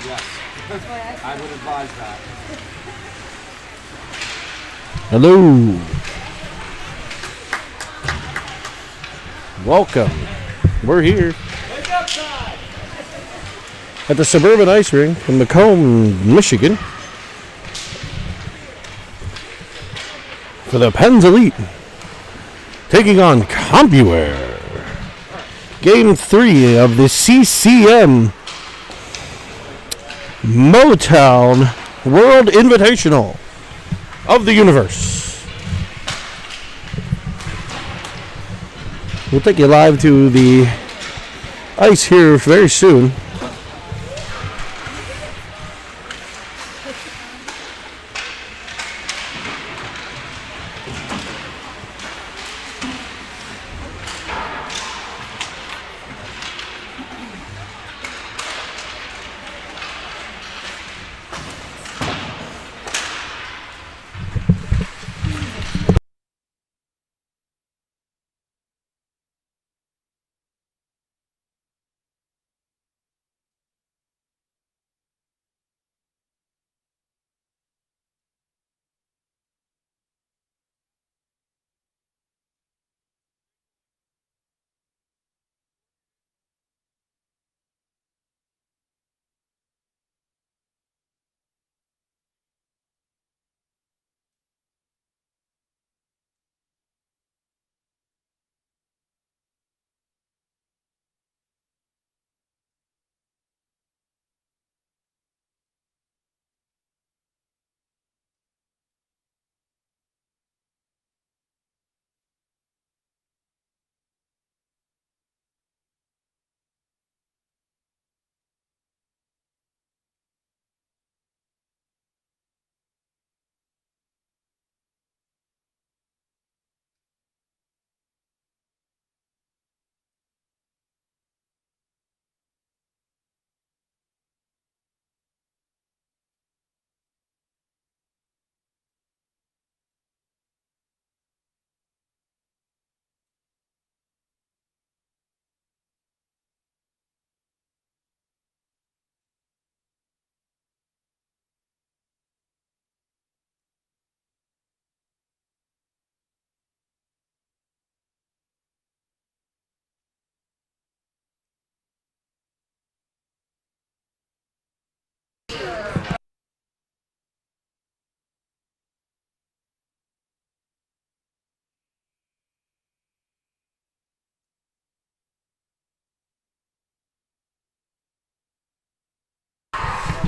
Yes. I would advise that. Hello. Welcome. We're here at the Suburban Ice Rink in Macomb, Michigan for the Pens Elite taking on Compuware. Game 3 of the CCM MoTown World Invitational of the Universe. We'll take you live to the ice here very soon.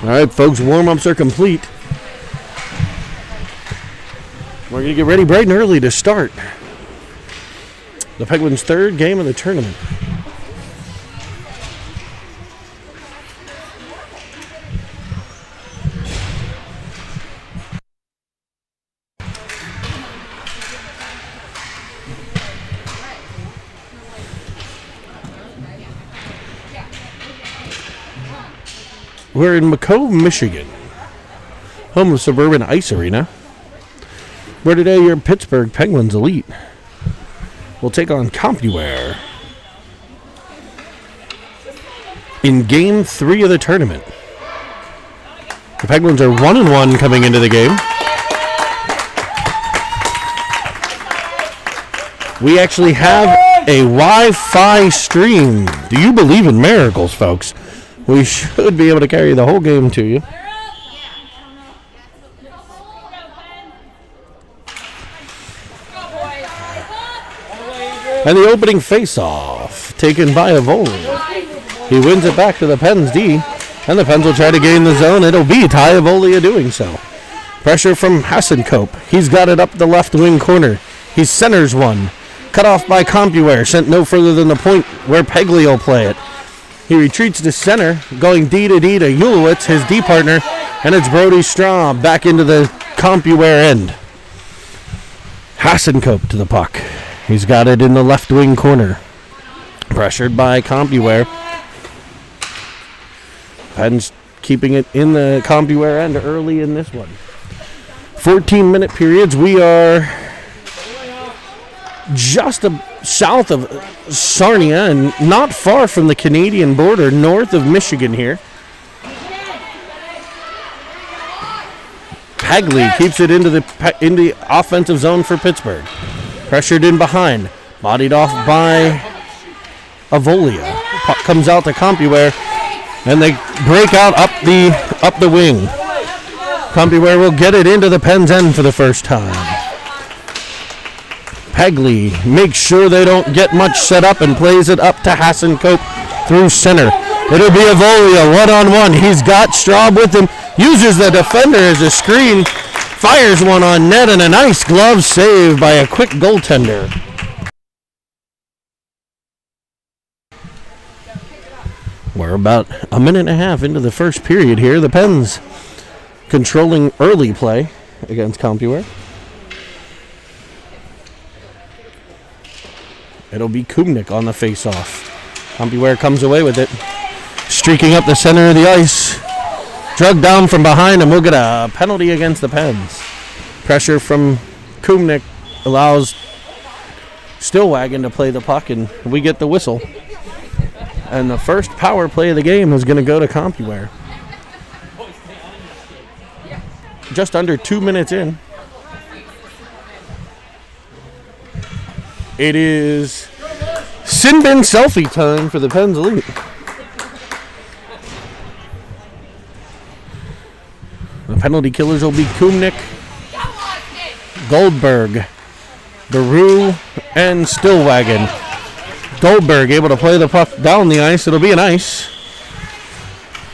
All right, folks, warm-ups are complete. We're going to get ready bright and early to start the Penguins' third game of the tournament. We're in Macomb, Michigan, home of Suburban Ice Arena, where today your Pittsburgh Penguins Elite will take on Compuware in Game 3 of the tournament. The Penguins are 1-1 coming into the game. We actually have a Wi-Fi stream. Do you believe in miracles, folks? We should be able to carry the whole game to you. And the opening face-off taken by Avoli. He wins it back to the Pens D, and the Pens will try to gain the zone. It'll be Ty Avolia doing so. Pressure from Hassenkope. He's got it up the left wing corner. He centers one. Cut off by Compuware. Sent no further than the point where Pegley will play it. He retreats to center, going D to Ulowitz, his D partner, and it's Brody Straw back into the Compuware end. Hassenkope to the puck. He's got it in the left wing corner. Pressured by Compuware. Pens keeping it in the Compuware end early in this one. 14-minute periods. We are just south of Sarnia and not far from the Canadian border, north of Michigan here. Hagley keeps it into the offensive zone for Pittsburgh. Pressured in behind. Bodied off by Avolia. Puck comes out to Compuware, and they break out up the wing. Compuware will get it into the Pens' end for the first time. Hagley makes sure they don't get much set up and plays it up to Hassenkope through center. It'll be Avolia one-on-one. He's got Straub with him. Uses the defender as a screen. Fires one on net, and a nice glove save by a quick goaltender. We're about a minute and a half into the first period here. The Pens controlling early play against Compuware. It'll be Kumnik on the face-off. Compuware comes away with it. Streaking up the center of the ice. Drugged down from behind, and we'll get a penalty against the Pens. Pressure from Kumnik allows Stillwagon to play the puck, and we get the whistle. And the first power play of the game is going to go to Compuware. Just under 2 minutes in. It is sin bin selfie time for the Pens Elite. The penalty killers will be Kumnik, Goldberg, Baru, and Stillwagon. Goldberg able to play the puck down the ice. It'll be an ice.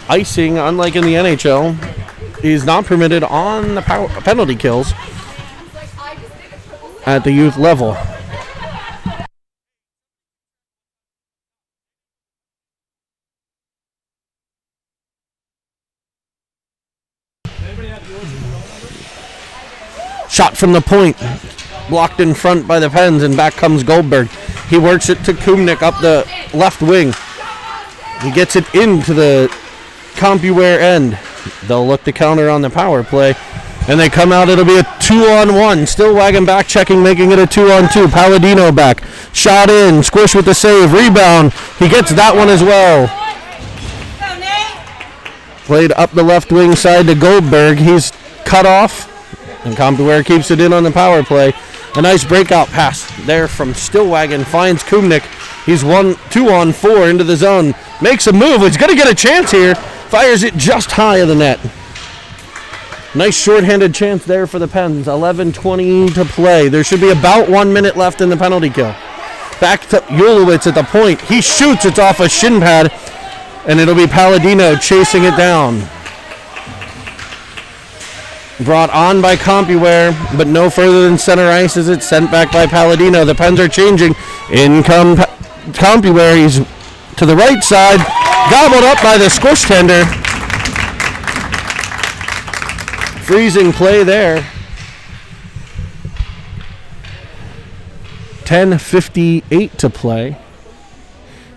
Icing, unlike in the NHL, is not permitted on the penalty kills at the youth level. Shot from the point, blocked in front by the Pens, and back comes Goldberg. He works it to Kumnik up the left wing. He gets it into the Compuware end. They'll look to counter on the power play, and they come out. It'll be a 2-on-1. Stillwagon back checking, making it a 2-on-2. Palladino back. Shot in. Squish with the save. Rebound. He gets that one as well. Played up the left wing side to Goldberg. He's cut off. And Compuware keeps it in on the power play. A nice breakout pass there from Stillwagon. Finds Kumnik. He's 2-on-4 into the zone. Makes a move. He's going to get a chance here. Fires it just high of the net. Nice shorthanded chance there for the Pens. 11:20 to play. There should be about 1 minute left in the penalty kill. Back to Ulowitz at the point. He shoots. It's off a shin pad. And it'll be Palladino chasing it down. Brought on by Compuware, but no further than center ice as it's sent back by Palladino. The Pens are changing. In comes Compuware. He's to the right side. Gobbled up by the squish tender. Freezing play there. 10:58 to play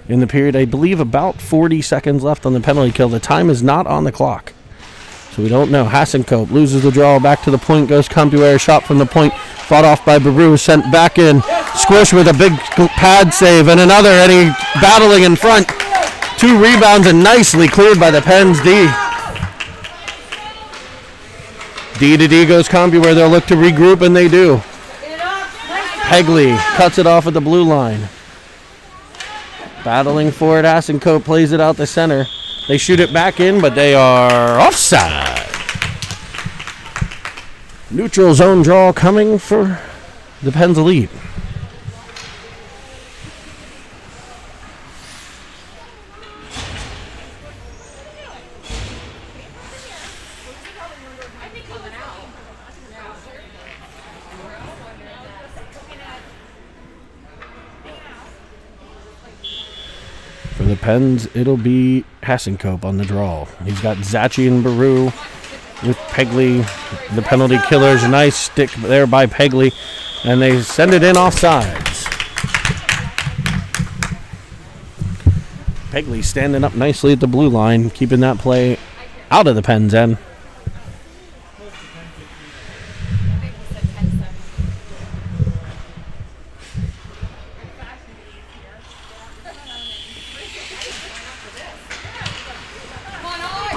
in the period. I believe about 40 seconds left on the penalty kill. The time is not on the clock, so we don't know. Hassenkope loses the draw. Back to the point goes Compuware. Shot from the point. Fought off by Baru. Sent back in. Squish with a big pad save. And another. And he battling in front. 2 rebounds and nicely cleared by the Pens D. D to D goes Compuware. They'll look to regroup, and they do. Pegley cuts it off at the blue line. Battling for it. Hassenkope plays it out the center. They shoot it back in, but they are offside. Neutral zone draw coming for the Pens Elite. For the Pens, it'll be Hassenkope on the draw. He's got Zachi and Baru with Pegley, the penalty killers. A nice stick there by Pegley, and they send it in offsides. Pegley standing up nicely at the blue line, keeping that play out of the Pens' end.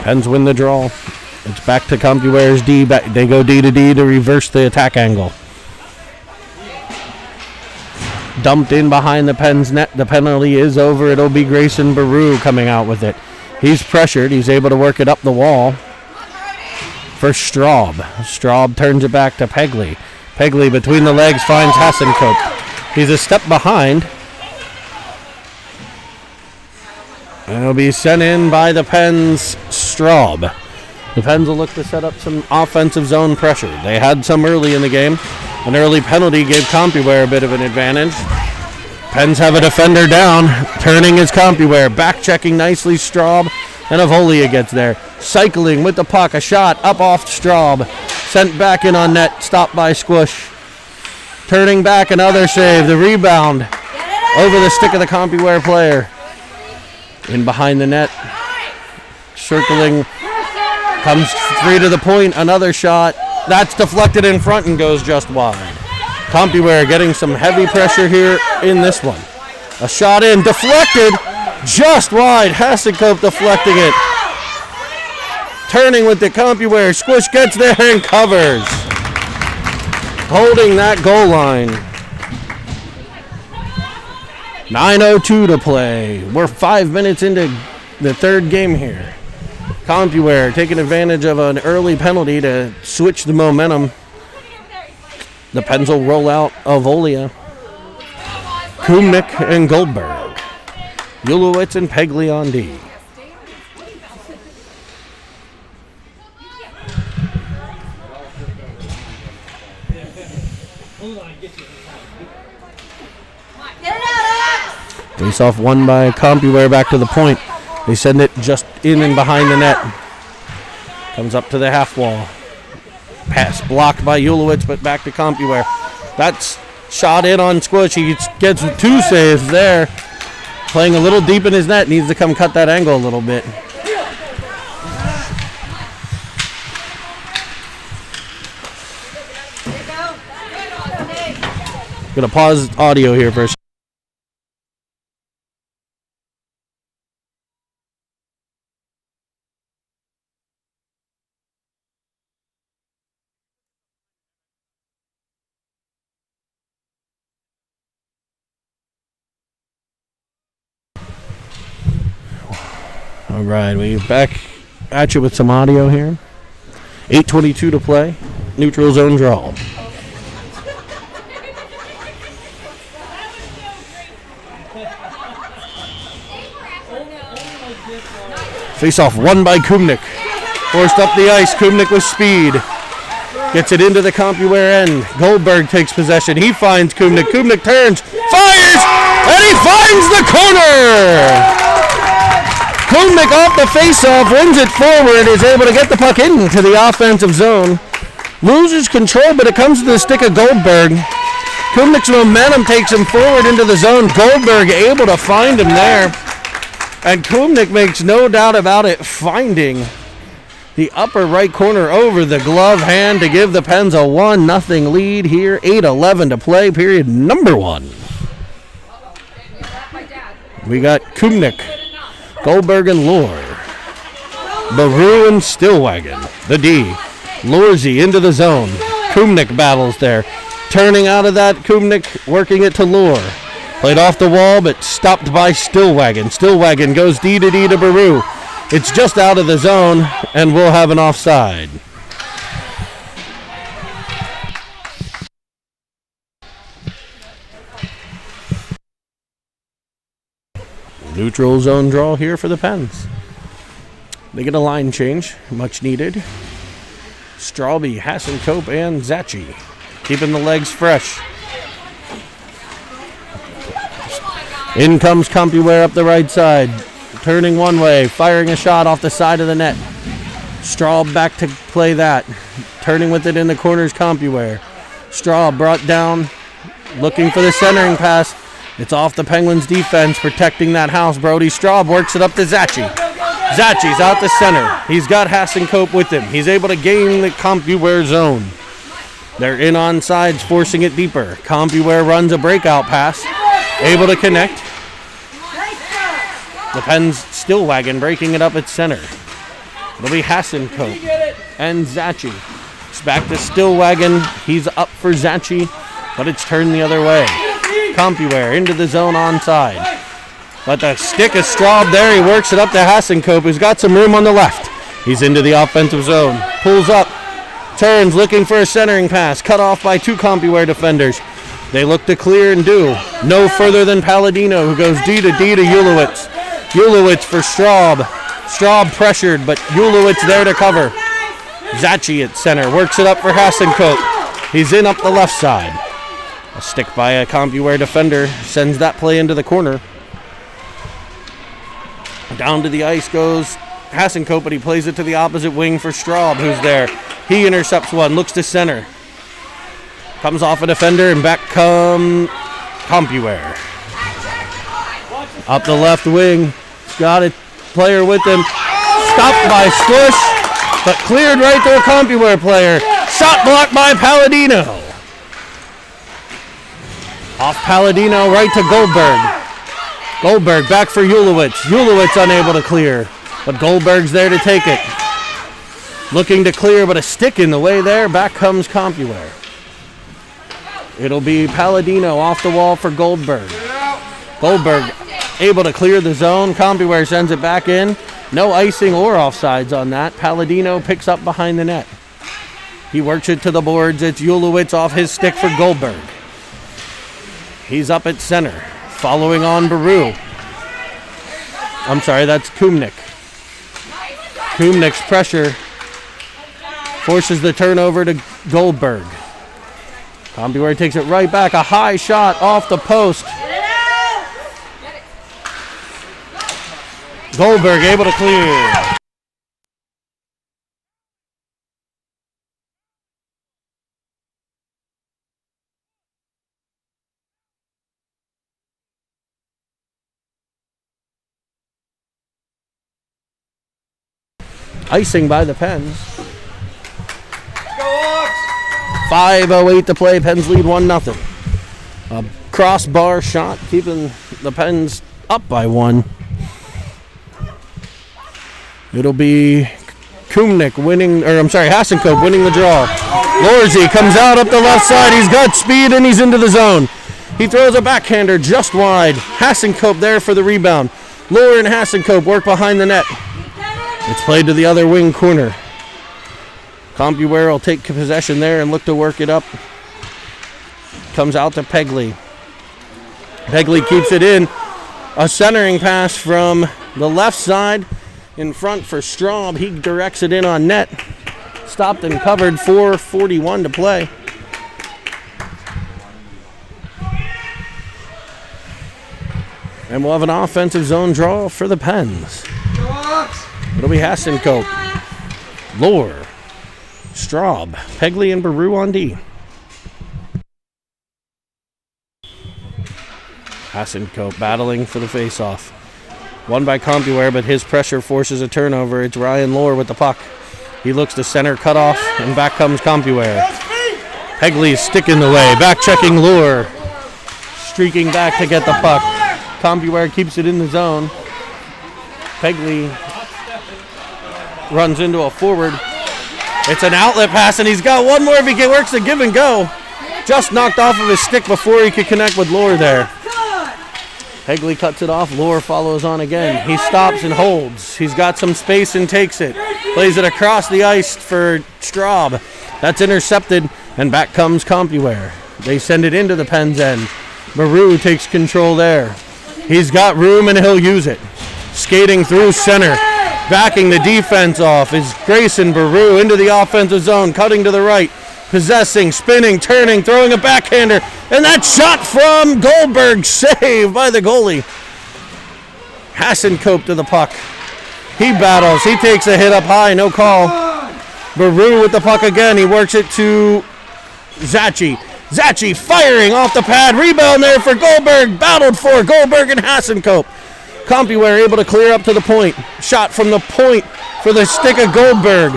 Pens win the draw. It's back to Compuware's D. They go D to D to reverse the attack angle. Dumped in behind the Pens net. The penalty is over. It'll be Grayson Baru coming out with it. He's pressured. He's able to work it up the wall for Straub. Straub turns it back to Pegley. Pegley between the legs finds Hassenkope. He's a step behind. And it'll be sent in by the Pens' Straub. The Pens will look to set up some offensive zone pressure. They had some early in the game. An early penalty gave Compuware a bit of an advantage. Pens have a defender down. Turning is Compuware. Back checking nicely Straub. And Avolia gets there. Cycling with the puck. A shot up off Straub. Sent back in on net. Stopped by Squish. Turning back, another save. The rebound over the stick of the Compuware player. In behind the net. Circling. Comes free to the point. Another shot. That's deflected in front and goes just wide. Compuware getting some heavy pressure here in this one. A shot in. Deflected. Just wide. Hassenkope deflecting it. Turning with the Compuware. Squish gets there and covers. Holding that goal line. 9:02 to play. We're 5 minutes into the third game here. Compuware taking advantage of an early penalty to switch the momentum. The Pens will roll out Avolia, Kumnik, and Goldberg. Ulowitz and Pegley on D. Face off won by Compuware back to the point. They send it just in and behind the net. Comes up to the half wall. Pass blocked by Ulowitz, but back to Compuware. That's shot in on Squish. He gets two saves there. Playing a little deep in his net. Needs to come cut that angle a little bit. Gonna pause audio here for a second. All right, we're back at you with some audio here. 8:22 to play. Neutral zone draw. Face-off won by Kumnik. Forced up the ice. Kumnik with speed. Gets it into the Compuware end. Goldberg takes possession. He finds Kumnik. Kumnik turns, fires, and he finds the corner! Kumnik off the face-off, wins it forward, is able to get the puck into the offensive zone. Loses control, but it comes to the stick of Goldberg. Kumnik's momentum takes him forward into the zone. Goldberg able to find him there. And Kumnik makes no doubt about it, finding the upper right corner over the glove hand to give the Pens a 1-0 lead here. 8:11 to play, period number 1. We got Kumnik, Goldberg, and Lohr. Baru and Stillwagon. The D. Lorzy into the zone. Kumnik battles there. Turning out of that, Kumnik working it to Lohr. Played off the wall, but stopped by Stillwagon. Stillwagon goes D to D to Baru. It's just out of the zone, and we'll have an offside. Neutral zone draw here for the Pens. They get a line change, much needed. Strawby, Hassenkope, and Zachi keeping the legs fresh. In comes Compuware up the right side. Turning one way, firing a shot off the side of the net. Straub back to play that. Turning with it in the corners, Compuware. Straub brought down, looking for the centering pass. It's off the Penguins' defense, protecting that house. Brody Straub works it up to Zachi. Zachi's out the center. He's got Hassenkope with him. He's able to gain the Compuware zone. They're in on sides, forcing it deeper. Compuware runs a breakout pass. Able to connect. The Pens Stillwagon breaking it up at center. It'll be Hasenkope and Zachi. It's back to Stillwagon. He's up for Zachi, but it's turned the other way. Compuware into the zone onside. But the stick is Straub there. He works it up to Hasenkope, who's got some room on the left. He's into the offensive zone. Pulls up. Turns, looking for a centering pass. Cut off by 2 Compuware defenders. They look to clear and do. No further than Palladino, who goes D to Ulowitz. Ulowitz for Straub. Straub pressured, but Ulowitz there to cover. Zachi at center. Works it up for Hasenkope. He's in up the left side. A stick by a Compuware defender sends that play into the corner. Down to the ice goes Hasenkope, but he plays it to the opposite wing for Straub, who's there. He intercepts one, looks to center. Comes off a defender, and back come Compuware. Up the left wing. Got a player with him. Stopped by Squish, but cleared right to a Compuware player. Shot blocked by Palladino. Off Palladino, right to Goldberg. Goldberg back for Ulowitz. Ulowitz unable to clear, but Goldberg's there to take it. Looking to clear, but a stick in the way there. Back comes Compuware. It'll be Palladino off the wall for Goldberg. Goldberg able to clear the zone. Compuware sends it back in. No icing or offsides on that. Palladino picks up behind the net. He works it to the boards. It's Ulowitz off his stick for Goldberg. He's up at center. Following on Baru. I'm sorry, that's Kumnik. Kumnik's pressure forces the turnover to Goldberg. Compuware takes it right back. A high shot off the post. Goldberg able to clear. Icing by the Pens. 5:08 to play. Pens lead 1-0. A crossbar shot keeping the Pens up by 1. It'll be Hasenkope winning the draw. Lorzy comes out up the left side. He's got speed and he's into the zone. He throws a backhander just wide. Hasenkope there for the rebound. Lohr and Hasenkope work behind the net. It's played to the other wing corner. Compuware will take possession there and look to work it up. Comes out to Pegley. Pegley keeps it in. A centering pass from the left side in front for Straub. He directs it in on net. Stopped and covered. 4:41 to play. And we'll have an offensive zone draw for the Pens. It'll be Hasenkope, Lohr, Straub, Pegley, and Baru on D. Hasenkope battling for the faceoff. Won by Compuware, but his pressure forces a turnover. It's Ryan Lohr with the puck. He looks to center, cut off, and back comes Compuware. Pegley's stick in the way. Back checking Lohr. Streaking back to get the puck. Compuware keeps it in the zone. Pegley runs into a forward. It's an outlet pass, and he's got one more if he works the give and go. Just knocked off of his stick before he could connect with Lohr there. Pegley cuts it off. Lohr follows on again. He stops and holds. He's got some space and takes it. Plays it across the ice for Straub. That's intercepted, and back comes Compuware. They send it into the Pens end. Baru takes control there. He's got room, and he'll use it. Skating through center. Backing the defense off is Grayson Baru into the offensive zone, cutting to the right, possessing, spinning, turning, throwing a backhander, and that shot from Goldberg, saved by the goalie. Hasenkope to the puck. He battles, he takes a hit up high, no call. Baru with the puck again, he works it to Zachi. Zachi firing off the pad, rebound there for Goldberg, battled for Goldberg and Hasenkope. Compuware able to clear up to the point. Shot from the point for the stick of Goldberg.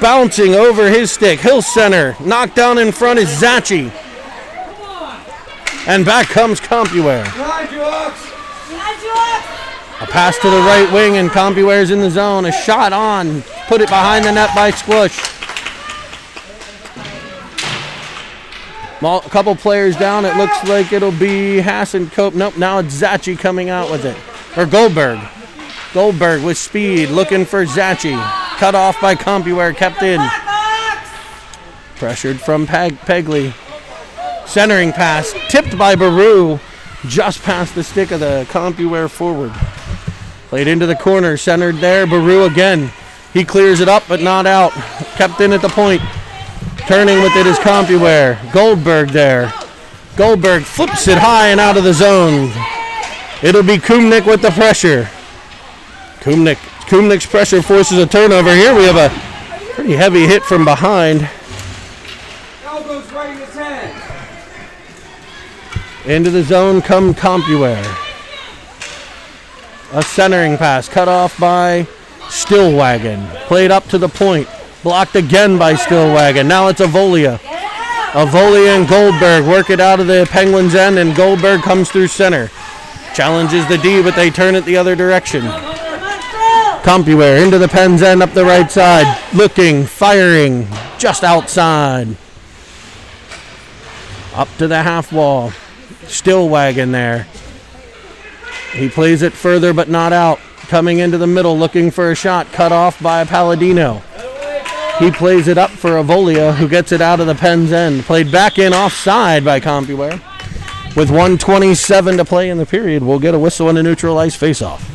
Bouncing over his stick. Hill center. Knocked down in front is Zachi. And back comes Compuware. A pass to the right wing, and Compuware's in the zone. A shot on. Put it behind the net by Squish. A couple players down. It looks like it'll be Hassan-Cope. Nope, now it's Zachi coming out with it. Or Goldberg. Goldberg with speed, looking for Zachi. Cut off by Compuware, kept in. Pressured from Pegley. Centering pass, tipped by Baru. Just past the stick of the Compuware forward. Played into the corner, centered there. Baru again. He clears it up, but not out. Kept in at the point. Turning with it is Compuware. Goldberg there. Goldberg flips it high and out of the zone. It'll be Kumnik with the pressure. Kumnik's pressure forces a turnover. Here we have a pretty heavy hit from behind. Elbows right in his head. Into the zone come Compuware. A centering pass cut off by Stillwagon. Played up to the point. Blocked again by Stillwagon. Now it's Avolia. Avolia and Goldberg work it out of the Penguins' end, and Goldberg comes through center. Challenges the D, but they turn it the other direction. Compuware into the Pens' end up the right side. Looking, firing, just outside. Up to the half wall. Stillwagon there. He plays it further, but not out. Coming into the middle, looking for a shot. Cut off by Palladino. He plays it up for Avolia, who gets it out of the Pens' end. Played back in offside by Compuware. With 1:27 to play in the period, we'll get a whistle and a neutral ice face-off.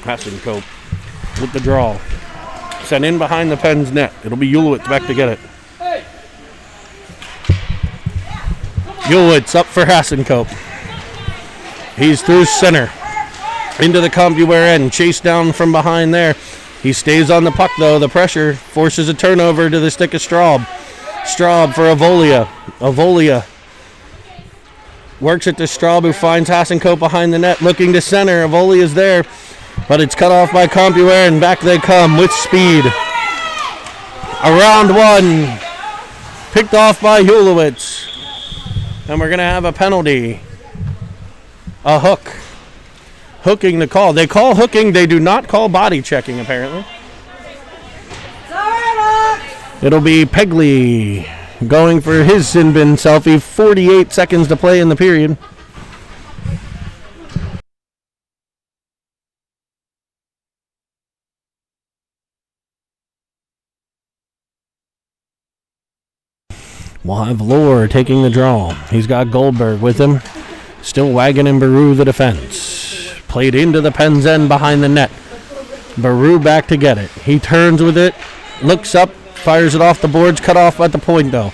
Hassan-Cope with the draw. Sent in behind the Pens' net. It'll be Ulowitz back to get it. Ulowitz up for Hassan-Cope. He's through center. Into the Compuware end. Chased down from behind there. He stays on the puck, though. The pressure forces a turnover to the stick of Straub. Straub for Avolia. Avolia works it to Straub, who finds Hassan-Cope behind the net. Looking to center. Avolia's there. But it's cut off by Compuware, and back they come with speed. Around one. Picked off by Ulowitz. And we're going to have a penalty. A hook. Hooking the call. They call hooking. They do not call body checking, apparently. It'll be Pegley going for his sin bin selfie. 48 seconds to play in the period. We'll have Lohr taking the draw. He's got Goldberg with him. Stillwagon and Baru the defense. Played into the Pens' end behind the net. Baru back to get it. He turns with it. Looks up. Fires it off the boards. Cut off at the point, though.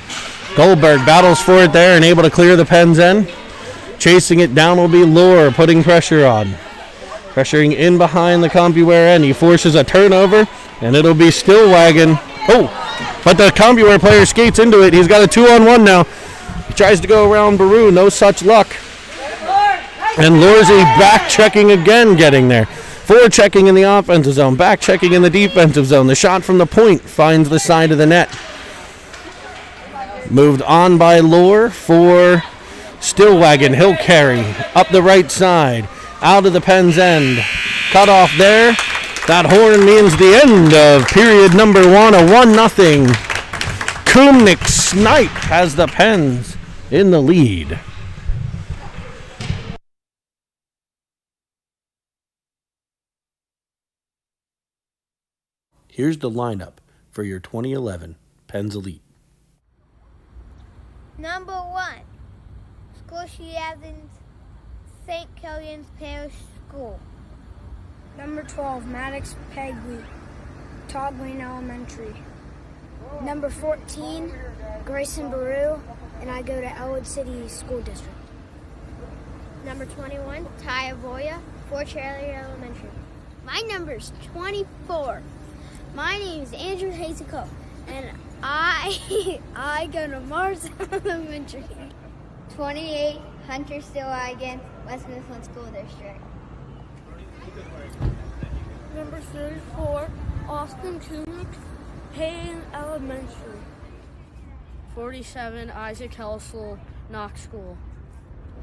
Goldberg battles for it there and able to clear the Pens' end. Chasing it down will be Lohr, putting pressure on. Pressuring in behind the Compuware end. He forces a turnover, and it'll be Stillwagon. Oh! But the Compuware player skates into it. He's got a 2-on-1 now. He tries to go around Baru. No such luck. And Lorzy back checking again, getting there. Forechecking in the offensive zone. Back checking in the defensive zone. The shot from the point finds the side of the net. Moved on by Lohr for Stillwagon. He'll carry up the right side. Out of the Pens' end. Cut off there. That horn means the end of period number 1, a 1-0. Kumnik Snipe has the Pens in the lead. Here's the lineup for your 2011 Pens Elite. Number 1, Squishy Evans, St. Killian's Parish School. Number 12, Maddox Pegley, Todd Wayne Elementary. Number 14, Grayson Baru, and I go to Elwood City School District. Number 21, Ty Avoya, Fort Charlie Elementary. My number's 24. My name is Andrew Hazelcoat, and I go to Mars Elementary. 28, Hunter Stillwagon, West Mifflin School District. Number 34, Austin Nooch, Hayden Elementary. 47, Isaac Helsel, Knox School.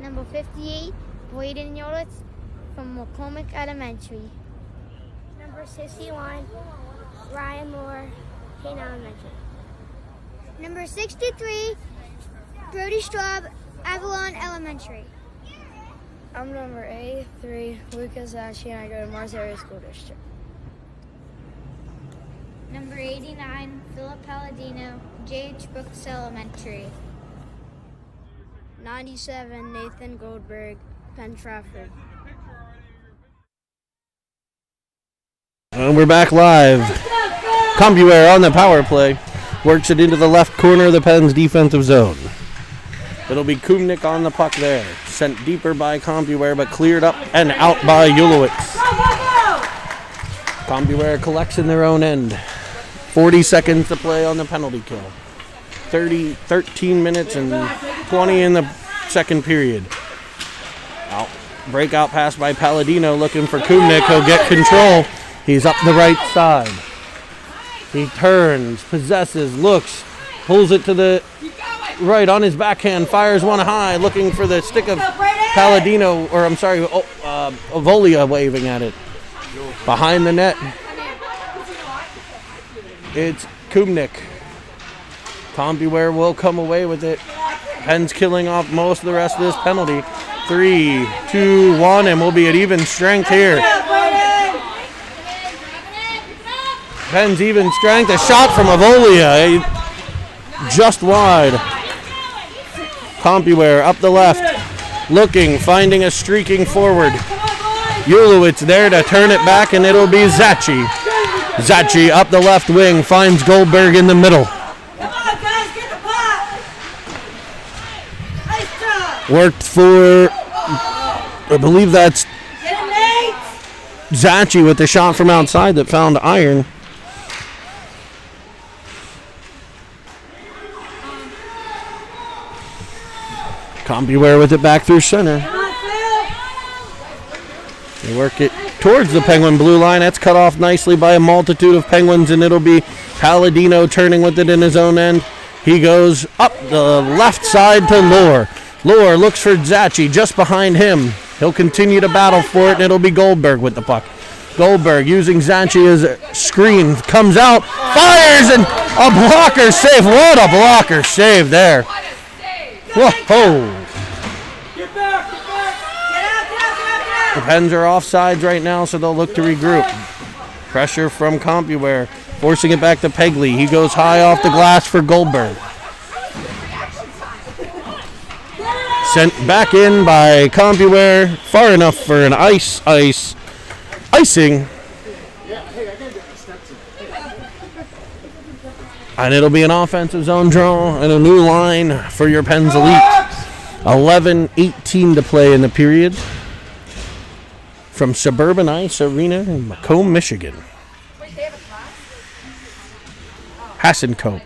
Number 58, Boyden Yolitz from McCormick Elementary. Number 61, Ryan Moore, Hayden Elementary. Number 63, Brody Straub, Avalon Elementary. I'm number 83, Lucas Ashley, and I go to Mars Area School District. Number 89, Philip Palladino, J.H. Brooks Elementary. 97, Nathan Goldberg, Penn Trafford. And we're back live. Compuware on the power play. Works it into the left corner of the Penn's defensive zone. It'll be Kumnick on the puck there. Sent deeper by Compuware, but cleared up and out by Ulowitz. Compuware collects in their own end. 40 seconds to play on the penalty kill. 13 minutes and 20 in the second period. Breakout pass by Palladino looking for Kumnick. He'll get control. He's up the right side. He turns, possesses, looks, pulls it to the right on his backhand, fires one high, looking for the stick of Palladino, or I'm sorry, Avolia waving at it. Behind the net, it's Kumnick. Compuware will come away with it. Penn's killing off most of the rest of this penalty. 3, 2, 1, and we'll be at even strength here. Penn's even strength. A shot from Avolia, just wide. Compuware up the left, looking, finding a streaking forward. Ulowitz there to turn it back, and it'll be Zachi. Zachi up the left wing, finds Goldberg in the middle. Worked for, I believe that's Zachi with the shot from outside that found iron. Compuware with it back through center. They work it towards the Penguin blue line. That's cut off nicely by a multitude of Penguins, and it'll be Palladino turning with it in his own end. He goes up the left side to Lohr. Lohr looks for Zachi just behind him. He'll continue to battle for it, and it'll be Goldberg with the puck. Goldberg using Zachi as a screen. Comes out, fires, and a blocker save. What a blocker save there. Whoa! The Pens are offsides right now, so they'll look to regroup. Pressure from Compuware, forcing it back to Pegley. He goes high off the glass for Goldberg. Sent back in by Compuware, far enough for an icing. And it'll be an offensive zone draw and a new line for your Pens Elite. 11:18 to play in the period. From Suburban Ice Arena in Macomb, Michigan. Hassencope.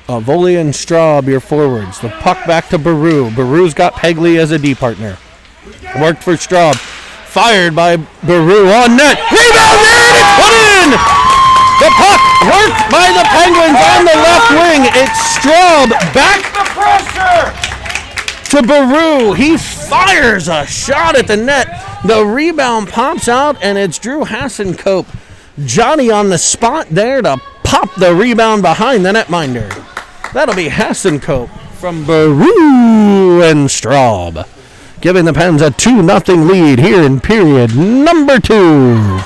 Avolia and Straub, your forwards. The puck back to Baru. Baru's got Pegley as a D partner. Worked for Straub. Fired by Baru on net. Rebounded! It's put in! The puck worked by the Penguins on the left wing. It's Straub back to Baru. He fires a shot at the net. The rebound pops out, and it's Drew Hassencope. Johnny on the spot there to pop the rebound behind the netminder. That'll be Hassencope from Baru and Straub, giving the Pens a 2-0 lead here in period number 2.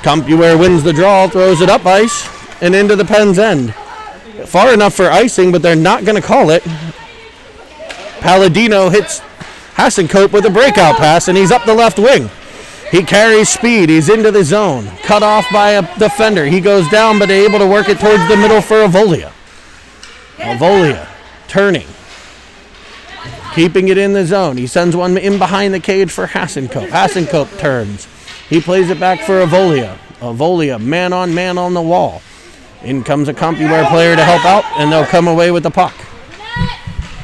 Compuware wins the draw, throws it up ice, and into the Pens' end. Far enough for icing, but they're not going to call it. Palladino hits Hassencope with a breakout pass, and he's up the left wing. He carries speed. He's into the zone. Cut off by a defender. He goes down, but able to work it towards the middle for Avolia. Avolia turning. Keeping it in the zone. He sends one in behind the cage for Hassencope. Hassencope turns. He plays it back for Avolia. Avolia, man on the wall. In comes a Compuware player to help out, and they'll come away with the puck.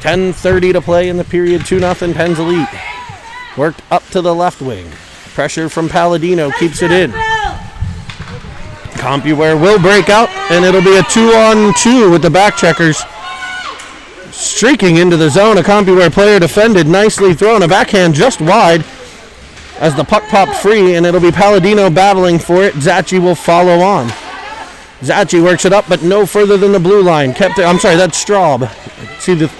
10:30 to play in the period, 2-0 Pens Elite. Worked up to the left wing. Pressure from Palladino keeps it in. Compuware will break out, and it'll be a 2-on-2 with the back checkers. Streaking into the zone, a Compuware player defended, nicely thrown, a backhand just wide as the puck popped free, and it'll be Palladino battling for it. Zachy will follow on. Zachy works it up, but no further than the blue line. I'm sorry, that's Straub.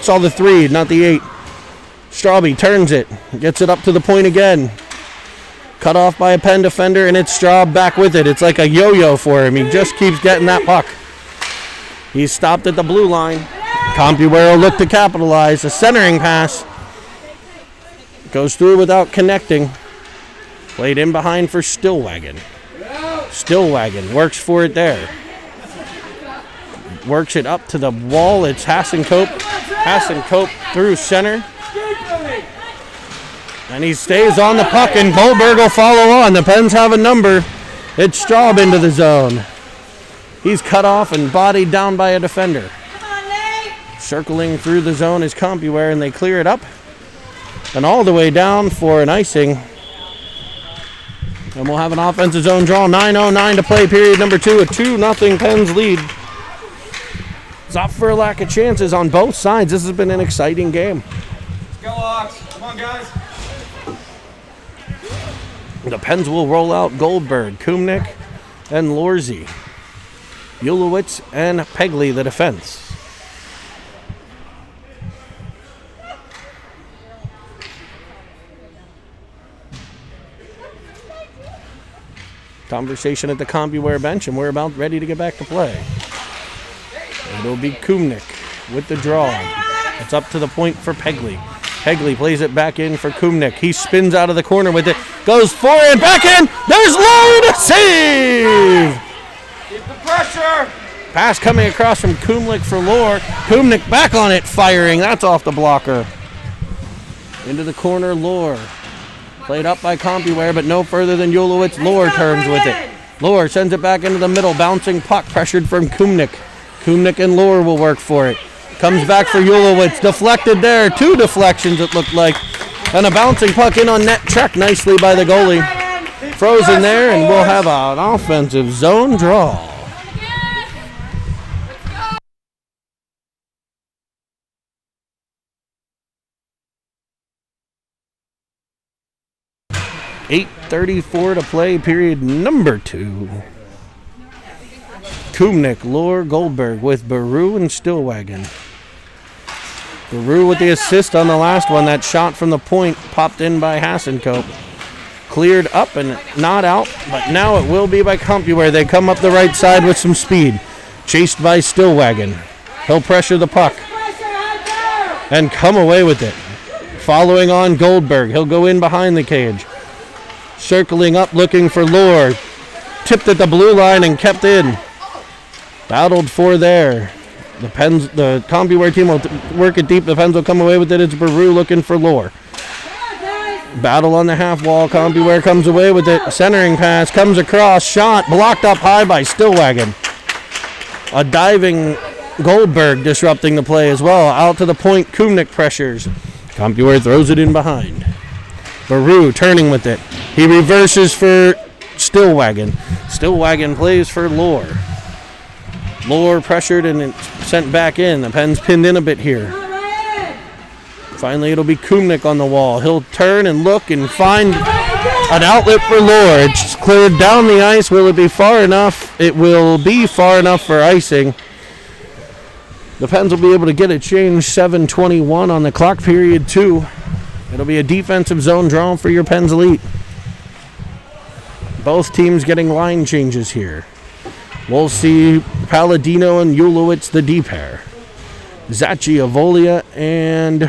Saw the 3, not the 8. Strawby turns it, gets it up to the point again. Cut off by a Penn defender, and it's Straub back with it. It's like a yo-yo for him. He just keeps getting that puck. He's stopped at the blue line. Compuware will look to capitalize. A centering pass goes through without connecting. Played in behind for Stillwagon. Stillwagon works for it there. Works it up to the wall. It's Hassenkope. Hassenkope through center. And he stays on the puck, and Goldberg will follow on. The Pens have a number. It's Straub into the zone. He's cut off and bodied down by a defender. Circling through the zone is Compuware, and they clear it up. And all the way down for an icing. And we'll have an offensive zone draw. 9:09 to play, period number 2. A 2-0 Pens lead. It's not for a lack of chances on both sides. This has been an exciting game. Let's go, Ox. Come on, guys. The Pens will roll out Goldberg, Kumnick, and Lorzy. Ulowitz and Pegley, the defense. Conversation at the Compuware bench, and we're about ready to get back to play. It'll be Kumnick with the draw. It's up to the point for Pegley. Pegley plays it back in for Kumnick. He spins out of the corner with it. Goes forward, back in. There's Lohr to save. Keep the pressure. Pass coming across from Kumnick for Lohr. Kumnick back on it, firing. That's off the blocker. Into the corner, Lohr. Played up by Compuware, but no further than Ulowitz. Lohr turns with it. Lohr sends it back into the middle. Bouncing puck pressured from Kumnick. Kumnick and Lohr will work for it. Comes back for Ulowitz. Deflected there. 2 deflections, it looked like. And a bouncing puck in on net. Checked nicely by the goalie. Frozen there, and we'll have an offensive zone draw. .8:34 to play, period number 2. Kumnick, Lohr, Goldberg with Baru and Stillwagon. Baru with the assist on the last one. That shot from the point popped in by Hassenkope. Cleared up and not out, but now it will be by Compuware. They come up the right side with some speed. Chased by Stillwagon. He'll pressure the puck and come away with it. Following on Goldberg. He'll go in behind the cage. Circling up, looking for Lohr. Tipped at the blue line and kept in. Battled for there. The Compuware team will work it deep. The Pens will come away with it. It's Baru looking for Lohr. Battle on the half wall. Compuware comes away with it. Centering pass comes across. Shot blocked up high by Stillwagon. A diving Goldberg disrupting the play as well. Out to the point. Kumnick pressures. Compuware throws it in behind. Baru turning with it. He reverses for Stillwagon. Stillwagon plays for Lohr. Lohr pressured and it's sent back in. The Pens pinned in a bit here. Finally, it'll be Kumnick on the wall. He'll turn and look and find an outlet for Lohr. It's cleared down the ice. Will it be far enough? It will be far enough for icing. The Pens will be able to get it changed. 7:21 on the clock, period 2. It'll be a defensive zone draw for your Pens Elite. Both teams getting line changes here. We'll see Palladino and Ulowitz, the D pair. Zachy, Avolia, and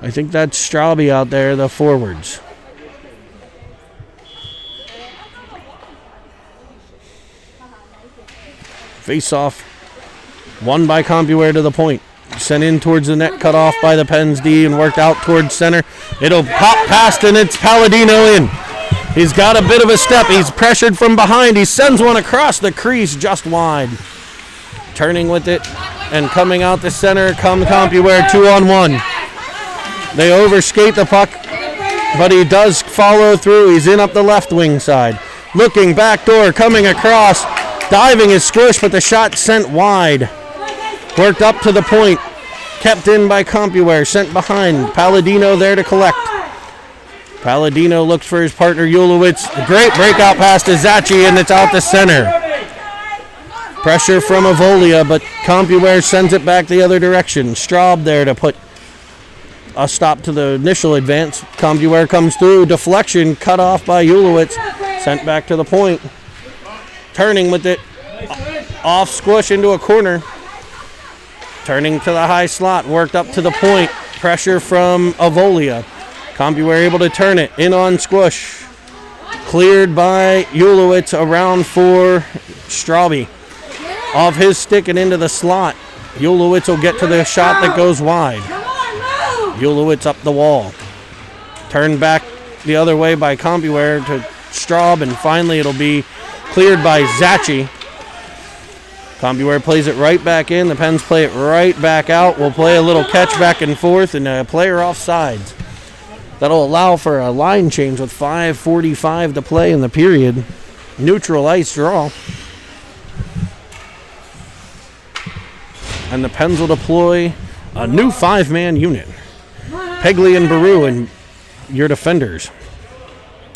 I think that's Strawby out there, the forwards. Face off. Won by Compuware to the point. Sent in towards the net, cut off by the Pens D and worked out towards center. It'll pop past and it's Palladino in. He's got a bit of a step. He's pressured from behind. He sends one across the crease just wide. Turning with it and coming out the center come Compuware 2-on-1. They overskate the puck but he does follow through. He's in up the left wing side. Looking back door, coming across. Diving is squished, but the shot sent wide. Worked up to the point. Kept in by Compuware. Sent behind. Palladino there to collect. Palladino looks for his partner, Ulowitz. Great breakout pass to Zachi, and it's out to center. Pressure from Avolia, but Compuware sends it back the other direction. Straub there to put a stop to the initial advance. Compuware comes through. Deflection cut off by Ulowitz. Sent back to the point. Turning with it. Off squish into a corner. Turning to the high slot. Worked up to the point. Pressure from Avolia. Compuware able to turn it. In on squish. Cleared by Ulowitz around for Straube. Off his stick and into the slot. Ulowitz will get to the shot that goes wide. Ulowitz up the wall. Turned back the other way by Compuware to Straub, and finally it'll be cleared by Zachi. Compuware plays it right back in. The Pens play it right back out. We'll play a little catch back and forth and a player off sides. That'll allow for a line change with 5:45 to play in the period. Neutral ice draw. And the Pens will deploy a new 5-man unit. Pegley and Baru and your defenders.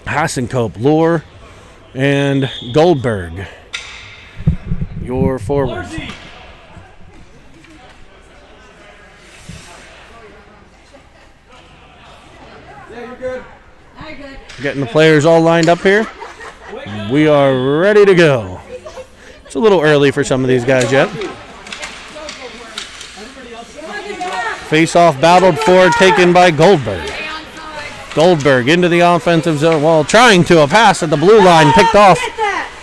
Hassenkope, Lohr, and Goldberg. Your forwards. Getting the players all lined up here. We are ready to go. It's a little early for some of these guys yet. Face-off battled for, taken by Goldberg. Goldberg into the offensive zone while trying to a pass at the blue line, picked off,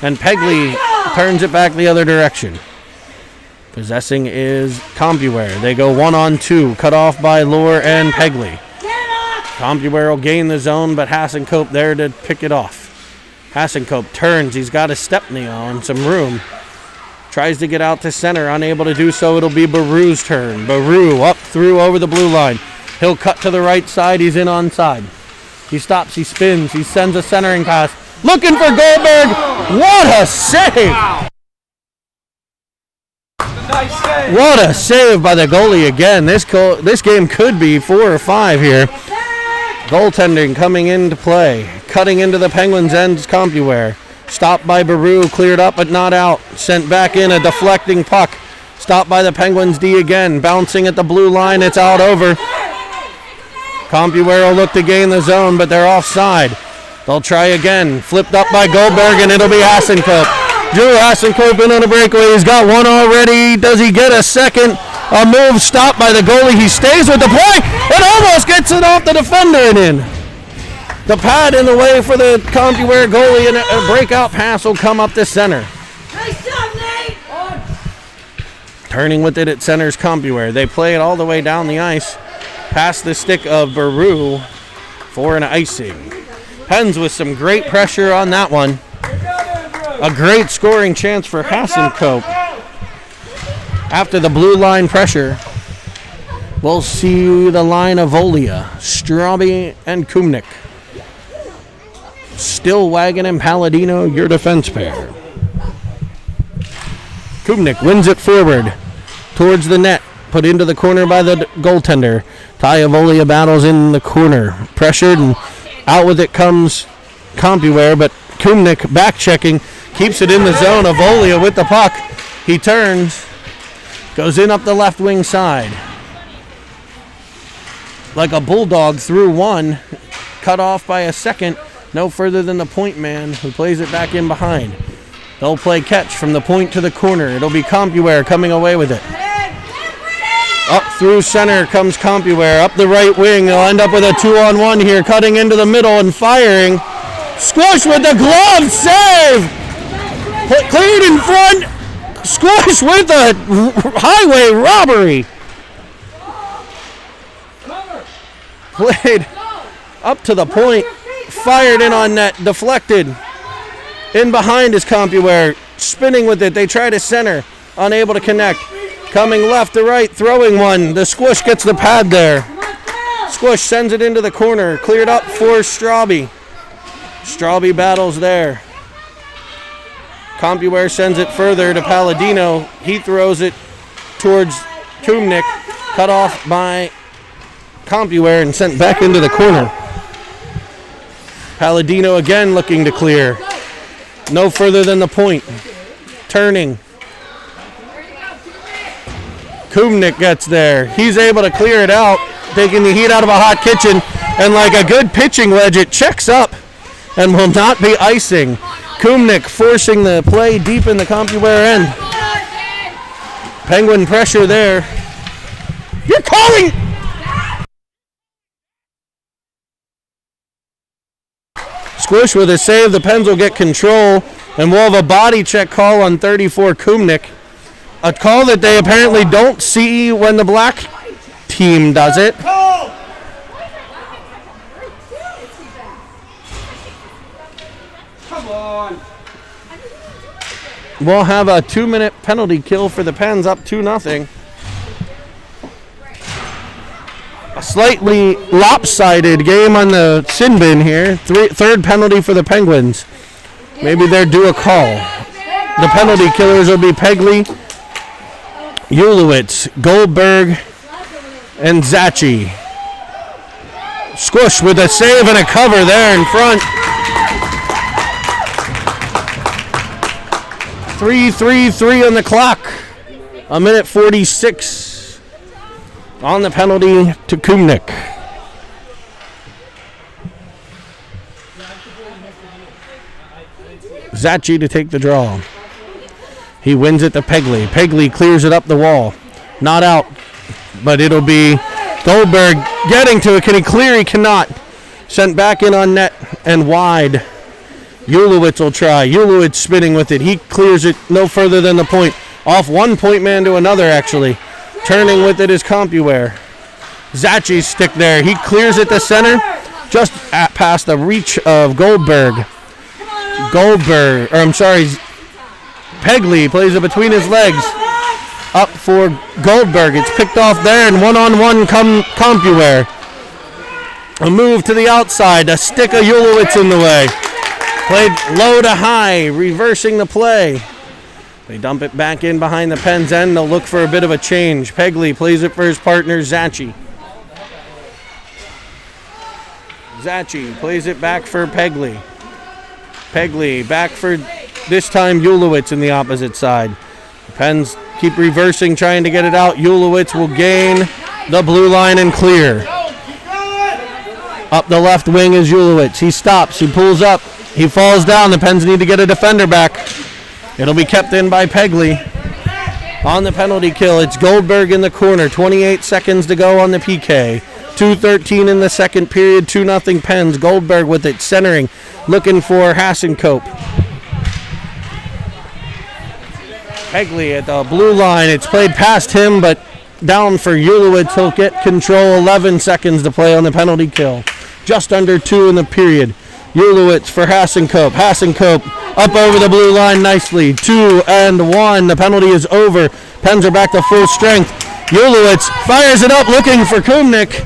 and Pegley turns it back the other direction. Possessing is Compuware. They go 1-on-2, cut off by Lohr and Pegley. Compuware will gain the zone, but Hassenkope there to pick it off. Hassenkope turns. He's got a Stepney on, some room. Tries to get out to center, unable to do so. It'll be Baru's turn. Baru up through over the blue line. He'll cut to the right side. He's in onside. He stops. He spins. He sends a centering pass. Looking for Goldberg. What a save! Nice save. What a save by the goalie again. This game could be 4 or 5 here. Goaltending coming into play. Cutting into the Penguins' ends, Compuware. Stopped by Baru, cleared up but not out. Sent back in, a deflecting puck. Stopped by the Penguins D again. Bouncing at the blue line, it's out over. Compuware will look to gain the zone, but they're offside. They'll try again. Flipped up by Goldberg, and it'll be Hassenkope. Drew Hassenkope in on a breakaway. He's got one already. Does he get a second? A move stopped by the goalie. He stays with the play and almost gets it off the defender and in. The pad in the way for the Compuware goalie, and a breakout pass will come up the center. Nice job, Nate! Turning with it at center's Compuware. They play it all the way down the ice. Past the stick of Baru for an icing. Pens with some great pressure on that one. A great scoring chance for Hassenkope. After the blue line pressure, we'll see the line of Volia, Straube, and Kumnik. Still Wagon and Palladino, your defense pair. Kumnik wins it forward towards the net. Put into the corner by the goaltender. Volia battles in the corner. Pressured, and out with it comes Compuware, but Kumnik back checking. Keeps it in the zone. Avolia with the puck. He turns. Goes in up the left wing side. Like a bulldog through one. Cut off by a second. No further than the point man, who plays it back in behind. They'll play catch from the point to the corner. It'll be Compuware coming away with it. Up through center comes Compuware. Up the right wing. They'll end up with a 2-on-1 here. Cutting into the middle and firing. Squish with the glove. Save! Cleared in front. Squish with a highway robbery. Played up to the point. Fired in on net. Deflected. In behind is Compuware. Spinning with it. They try to center. Unable to connect. Coming left to right. Throwing one. The squish gets the pad there. Squish sends it into the corner. Cleared up for Straube. Straube battles there. Compuware sends it further to Palladino. He throws it towards Kumnick. Cut off by Compuware and sent back into the corner. Palladino again looking to clear. No further than the point. Turning. Kumnick gets there. He's able to clear it out, taking the heat out of a hot kitchen. And like a good pitching wedge, it checks up and will not be icing. Kumnick forcing the play deep in the Compuware end. Penguin pressure there. You're calling! Squish with a save. The Pens will get control, and we'll have a body check call on 34 Kumnick. A call that they apparently don't see when the black team does it. Come on. We'll have a 2-minute penalty kill for the Pens, up 2-0. A slightly lopsided game on the sin bin here. Third penalty for the Penguins. Maybe they're due a call. The penalty killers will be Pegley, Ulowitz, Goldberg, and Zachi. Squish with a save and a cover there in front. 3:33 on the clock. 1:46 on the penalty to Kumnick. Zachi to take the draw. He wins it to Pegley. Pegley clears it up the wall. Not out, but it'll be Goldberg getting to it. Can he clear? He cannot. Sent back in on net and wide. Ulowitz will try. Ulowitz spinning with it. He clears it no further than the point. Off one point man to another, actually. Turning with it is Compuware. Zachi's stick there. He clears it to center, just past the reach of Goldberg. Pegley plays it between his legs. Up for Goldberg. It's picked off there, and one-on-one Compuware. A move to the outside. A stick of Ulowitz in the way. Played low to high, reversing the play. They dump it back in behind the Pens end. They'll look for a bit of a change. Pegley plays it for his partner, Zachi. Zachi plays it back for Pegley. Pegley back for, this time, Ulowitz in the opposite side. The Pens keep reversing, trying to get it out. Ulowitz will gain the blue line and clear. Up the left wing is Ulowitz. He stops. He pulls up. He falls down. The Pens need to get a defender back. It'll be kept in by Pegley. On the penalty kill, it's Goldberg in the corner. 28 seconds to go on the PK. 2:13 in the second period. 2-0 Pens. Goldberg with it, centering, looking for Hassenkope. Pegley at the blue line. It's played past him, but down for Ulowitz. He'll get control. 11 seconds to play on the penalty kill. Just under 2 in the period. Ulowitz for Hassenkope. Hassenkope up over the blue line nicely. 2-1. The penalty is over. Pens are back to full strength. Ulowitz fires it up looking for Kumnick.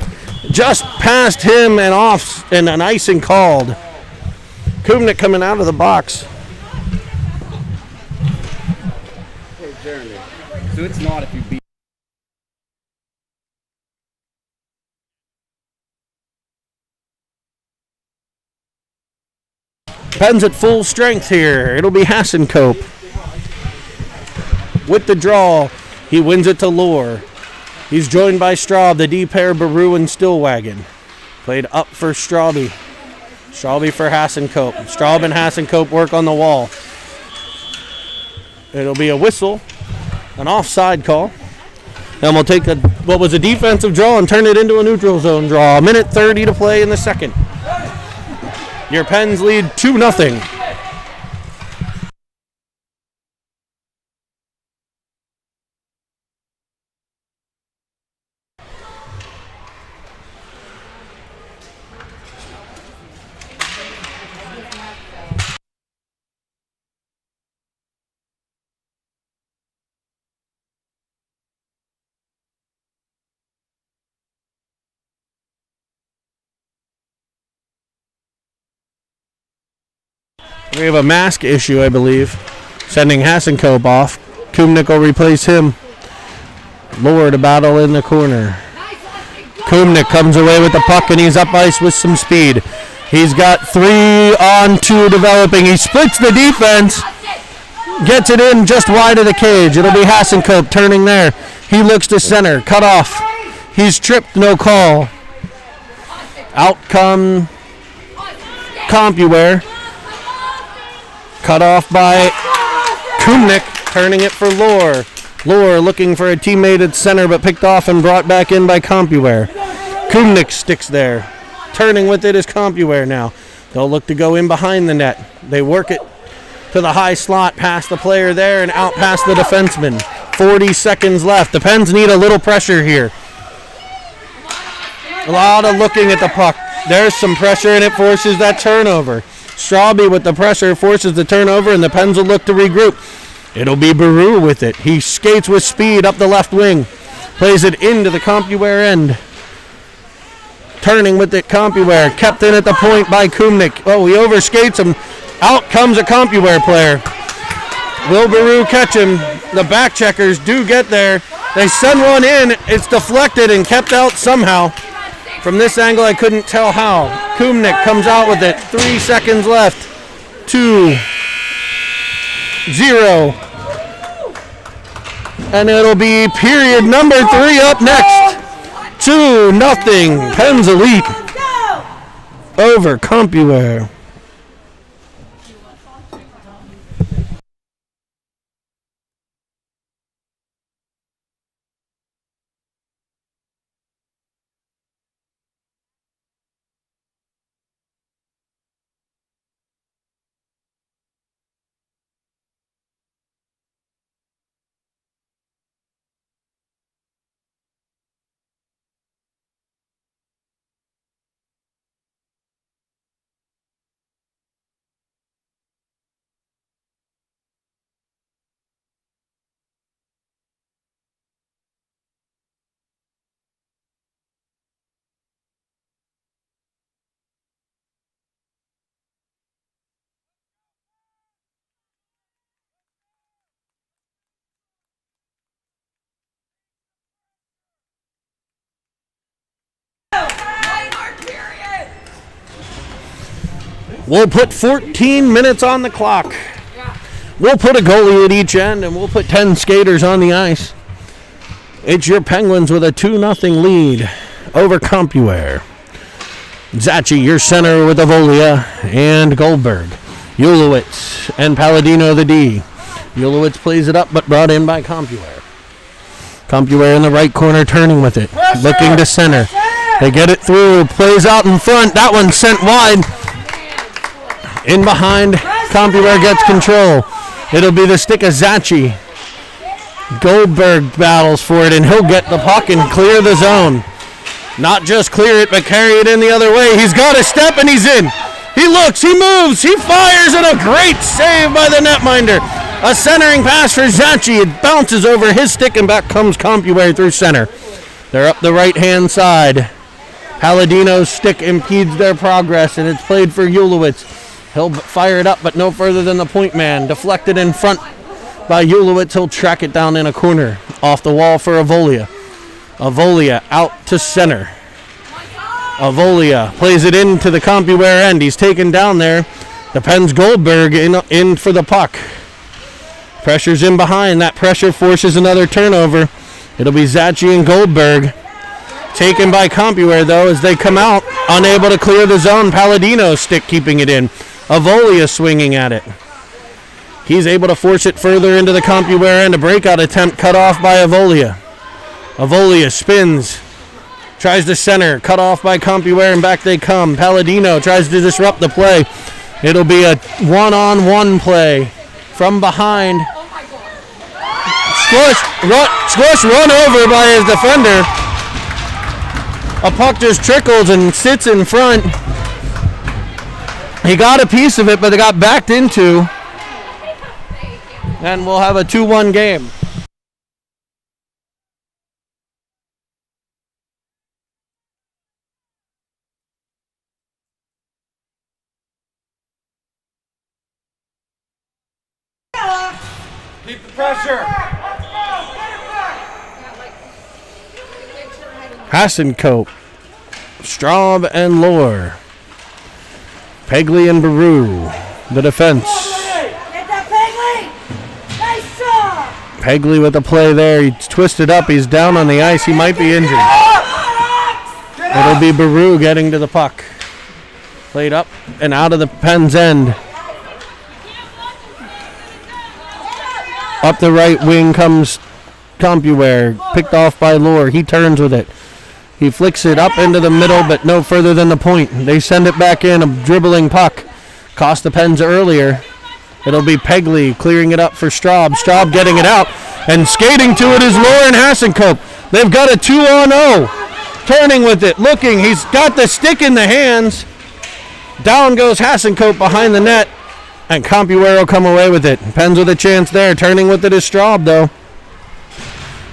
Just past him and off, and an icing called. Kumnick coming out of the box. Hey, Jeremy. So it's not if you beat. Pens at full strength here. It'll be Hassenkope. With the draw, he wins it to Lohr. He's joined by Straub, the D pair, Baru, and Stillwagon. Played up for Straube. Straube for Hassenkope. Straub and Hassenkope work on the wall. It'll be a whistle, an offside call. And we'll take what was a defensive draw and turn it into a neutral zone draw. 1:30 to play in the second. Your Pens lead 2-0. We have a mask issue, I believe, sending Hasenkope off. Kumnick will replace him. Lohr to battle in the corner. Kumnick comes away with the puck, and he's up ice with some speed. He's got 3-on-2 developing. He splits the defense, gets it in just wide of the cage. It'll be Hasenkope turning there. He looks to center, cut off. He's tripped, no call. Out come Compuware. Cut off by Kumnick, turning it for Lohr. Lohr looking for a teammate at center, but picked off and brought back in by Compuware. Kumnick sticks there. Turning with it is Compuware now. They'll look to go in behind the net. They work it to the high slot, past the player there and out past the defenseman. 40 seconds left. The Pens need a little pressure here. A lot of looking at the puck. There's some pressure, and it forces that turnover. Strawby with the pressure forces the turnover, and the Pens will look to regroup. It'll be Baru with it. He skates with speed up the left wing. Plays it into the Compuware end. Turning with it, Compuware. Kept in at the point by Kumnick. Oh, he overskates him. Out comes a Compuware player. Will Baru catch him? The back checkers do get there. They send one in. It's deflected and kept out somehow. From this angle, I couldn't tell how. Kumnick comes out with it. 3 seconds left. 2-0. And it'll be period number 3 up next. 2-0. Pens Elite over Compuware. We'll put 14 minutes on the clock. We'll put a goalie at each end, and we'll put 10 skaters on the ice. It's your Penguins with a 2-0 lead over Compuware. Zachi, your center with Avolia and Goldberg. Ulowitz and Palladino the D. Ulowitz plays it up, but brought in by Compuware. Compuware in the right corner, turning with it. Looking to center. They get it through. Plays out in front. That one's sent wide. In behind, Compuware gets control. It'll be the stick of Zachi. Goldberg battles for it, and he'll get the puck and clear the zone. Not just clear it, but carry it in the other way. He's got a step, and he's in. He looks, he moves, he fires, and a great save by the netminder. A centering pass for Zachi. It bounces over his stick, and back comes Compuware through center. They're up the right-hand side. Palladino's stick impedes their progress, and it's played for Ulowitz. He'll fire it up, but no further than the point man. Deflected in front by Ulowitz. He'll track it down in a corner. Off the wall for Avolia. Avolia out to center. Avolia plays it into the Compuware end. He's taken down there. The Pens Goldberg in for the puck. Pressure's in behind. That pressure forces another turnover. It'll be Zachi and Goldberg. Taken by Compuware, though, as they come out. Unable to clear the zone. Palladino's stick keeping it in. Avolia swinging at it. He's able to force it further into the Compuware end. A breakout attempt cut off by Avolia. Avolia spins. Tries to center. Cut off by Compuware, and back they come. Palladino tries to disrupt the play. It'll be a one-on-one play from behind. Squish run over by his defender. A puck just trickles and sits in front. He got a piece of it, but it got backed into. And we'll have a 2-1 game. Keep the pressure. Hassencope, Straub and Lohr. Pegley and Baru, the defense. Get that Pegley! Nice job! Pegley with the play there. He's twisted up. He's down on the ice. He might be injured. It'll be Baru getting to the puck. Played up and out of the Pens' end. Up the right wing comes Compuware. Picked off by Lohr. He turns with it. He flicks it up into the middle, but no further than the point. They send it back in, a dribbling puck. Cost the Pens earlier. It'll be Pegley clearing it up for Straub. Straub getting it out, and skating to it is Lohr and Hassencope. They've got a 2-on-0. Turning with it, looking. He's got the stick in the hands. Down goes Hassencope behind the net, and Compuware will come away with it. Pens with a chance there. Turning with it is Straub, though.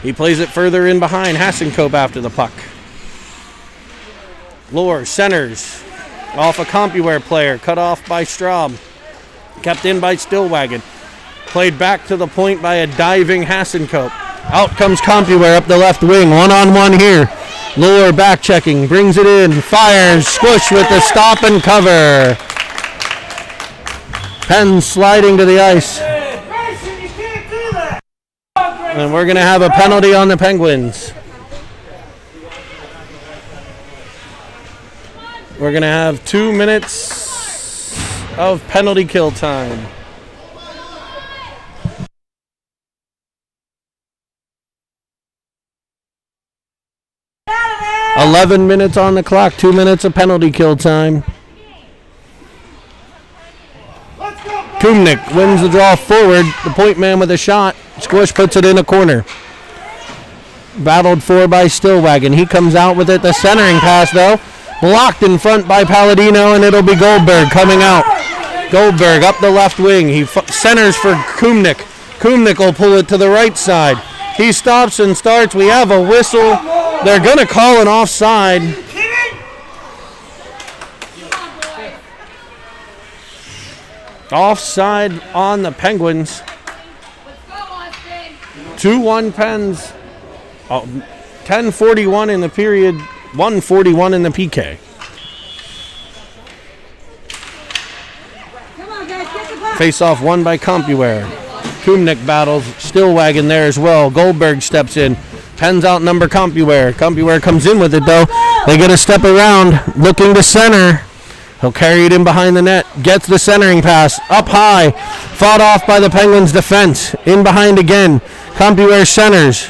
He plays it further in behind Hassencope after the puck. Lohr centers off a Compuware player, cut off by Straub. Kept in by Stillwagon. Played back to the point by a diving Hassencope. Out comes Compuware up the left wing. One-on-one here. Lohr back checking, brings it in, fires, squish with the stop and cover. Pens sliding to the ice. And we're going to have a penalty on the Penguins. We're going to have 2 minutes of penalty kill time. Out of there! 11 minutes on the clock, 2 minutes of penalty kill time. Kumnik wins the draw forward. The point man with a shot. Squish puts it in a corner. Battled for by Stillwagon. He comes out with it. The centering pass, though. Blocked in front by Palladino, and it'll be Goldberg coming out. Goldberg up the left wing. He centers for Kumnik. Kumnik will pull it to the right side. He stops and starts. We have a whistle. They're going to call an offside. Offside on the Penguins. 2-1 Pens. 10:41 in the period. 1:41 in the PK. Face off won by Compuware. Kumnik battles. Stillwagon there as well. Goldberg steps in. Pens outnumber Compuware. Compuware comes in with it though. They get a step around. Looking to center. He'll carry it in behind the net. Gets the centering pass. Up high. Fought off by the Penguins defense. In behind again. Compuware centers.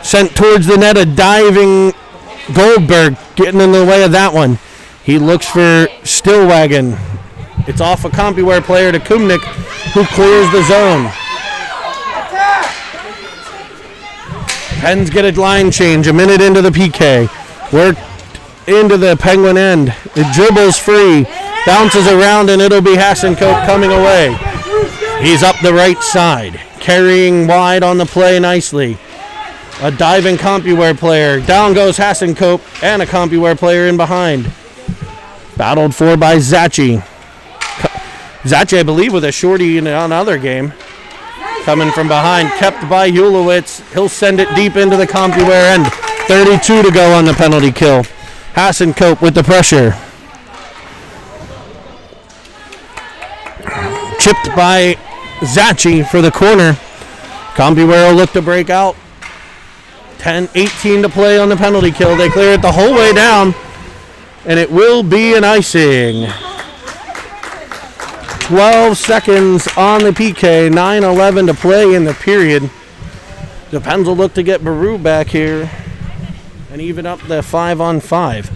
Sent towards the net. A diving Goldberg getting in the way of that one. He looks for Stillwagon. It's off a Compuware player to Kumnik, who clears the zone. Pens get a line change a minute into the PK. Work into the Penguin end. It dribbles free, bounces around, and it'll be Hassencope coming away. He's up the right side, carrying wide on the play nicely. A diving Compuware player. Down goes Hassencope and a Compuware player in behind. Battled for by Zachi. Zachi, I believe, with a shorty in another game. Coming from behind, kept by Hulowitz. He'll send it deep into the Compuware end. 32 to go on the penalty kill. Hassencope with the pressure. Chipped by Zachi for the corner. Compuware will look to break out. 10-18 to play on the penalty kill. They clear it the whole way down, and it will be an icing. 12 seconds on the PK, 9:11 to play in the period. The Pens will look to get Baru back here and even up the 5-on-5.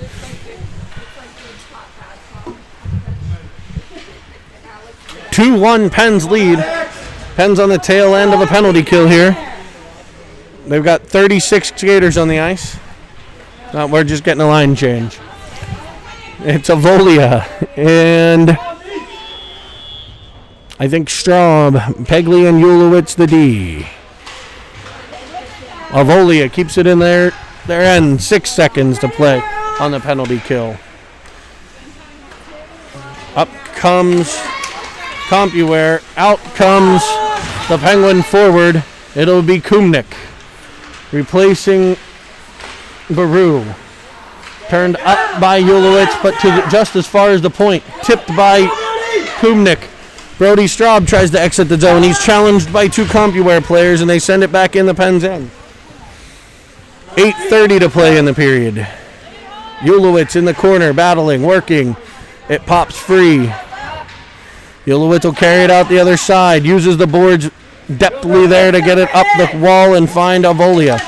Two 2-1 Pens lead. Pens on the tail end of a penalty kill here. They've got 36 skaters on the ice. We're just getting a line change. It's Avolia and I think Straub, Pegley, and Hulowitz the D. Avolia keeps it in their end. 6 seconds to play on the penalty kill. Up comes Compuware. Out comes the Penguin forward. It'll be Kumnik replacing Baru. Turned up by Ulowitz, but just as far as the point. Tipped by Kumnik. Brody Straub tries to exit the zone. He's challenged by two Compuware players, and they send it back in the Penn's end. 8:30 to play in the period. Ulowitz in the corner, battling, working. It pops free. Ulowitz will carry it out the other side. Uses the boards deftly there to get it up the wall and find Avolia.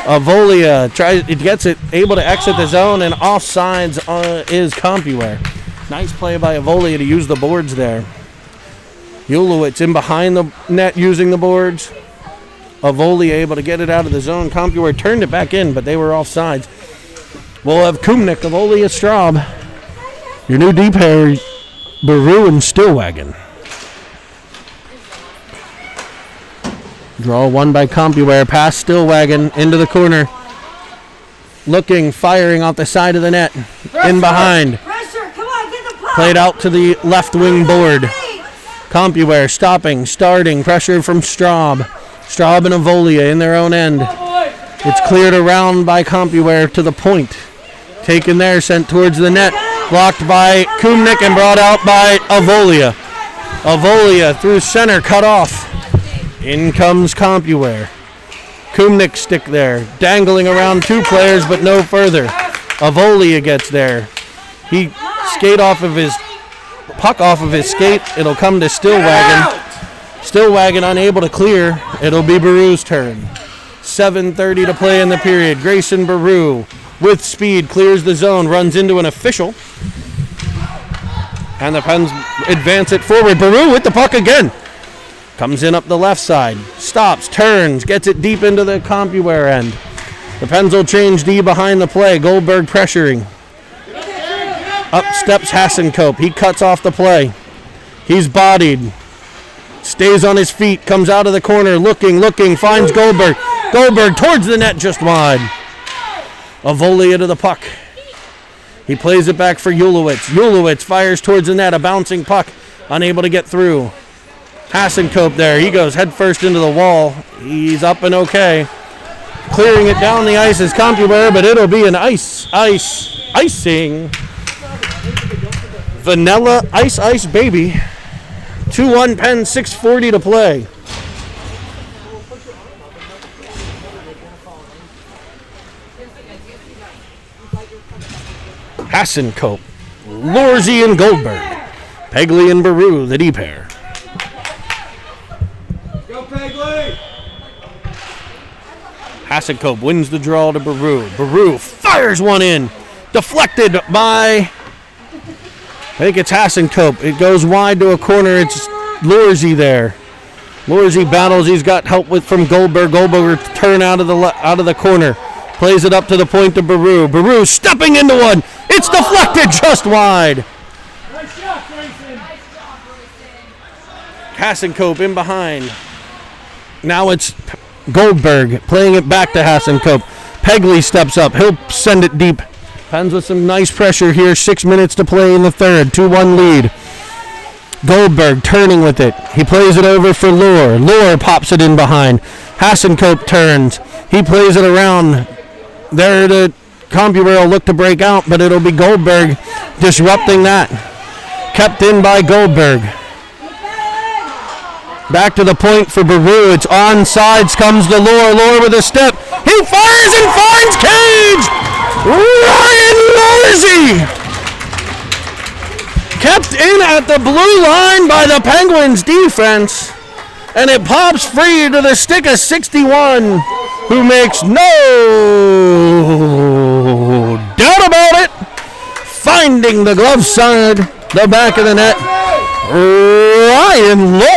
Avolia gets it, able to exit the zone, and offsides is Compuware. Nice play by Avolia to use the boards there. Ulowitz in behind the net using the boards. Avolia able to get it out of the zone. Compuware turned it back in, but they were offsides. We'll have Kumnik, Avolia, Straub. Your new D pair, Baru and Stillwagon. Draw one by Compuware, pass Stillwagon into the corner. Looking, firing off the side of the net. In behind. Pressure, come on, get the puck. Played out to the left wing board. Compuware stopping, starting, pressure from Straub. Straub and Avolia in their own end. It's cleared around by Compuware to the point. Taken there, sent towards the net. Blocked by Kumnik and brought out by Avolia. Avolia through center, cut off. In comes Compuware. Kumnik stick there, dangling around two players, but no further. Avolia gets there. He skate off of his puck off of his skate. It'll come to Stillwagon. Stillwagon unable to clear. It'll be Baru's turn. 7:30 to play in the period. Grayson Baru with speed clears the zone, runs into an official. And the Pens advance it forward. Baru with the puck again. Comes in up the left side. Stops, turns, gets it deep into the Compuware end. The Pens will change D behind the play. Goldberg pressuring. Up steps Hassenkope. He cuts off the play. He's bodied. Stays on his feet. Comes out of the corner. Looking. Finds Goldberg. Goldberg towards the net just wide. Avolia to the puck. He plays it back for Ulowitz. Ulowitz fires towards the net. A bouncing puck. Unable to get through. Hassenkope there. He goes head first into the wall. He's up and okay. Clearing it down the ice is Compuware, but it'll be an icing. Vanilla ice baby. 2-1 Penn, 6:40 to play. Hassenkope, Lorzy and Goldberg. Pegley and Baru, the D pair. Hassenkope wins the draw to Baru. Baru fires one in. Deflected by, I think it's Hassenkope. It goes wide to a corner. It's Lorzy there. Lorzy battles. He's got help from Goldberg. Goldberg turn out of the corner. Plays it up to the point to Baru. Baru stepping into one. It's deflected just wide. Hassenkope in behind. Now it's Goldberg playing it back to Hassenkope. Pegley steps up. He'll send it deep. Pens with some nice pressure here. 6 minutes to play in the third. 2-1 lead. Goldberg turning with it. He plays it over for Lohr. Lohr pops it in behind. Hassenkope turns. He plays it around. There the Compuware will look to break out, but it'll be Goldberg disrupting that. Kept in by Goldberg. Back to the point for Baru. It's onside. Comes to Lohr. Lohr with a step. He fires and finds Cage. Ryan Lorzy. Kept in at the blue line by the Penguins defense. And it pops free to the stick of 61, who makes no doubt about it. Finding the glove side, the back of the net. Ryan Lohr.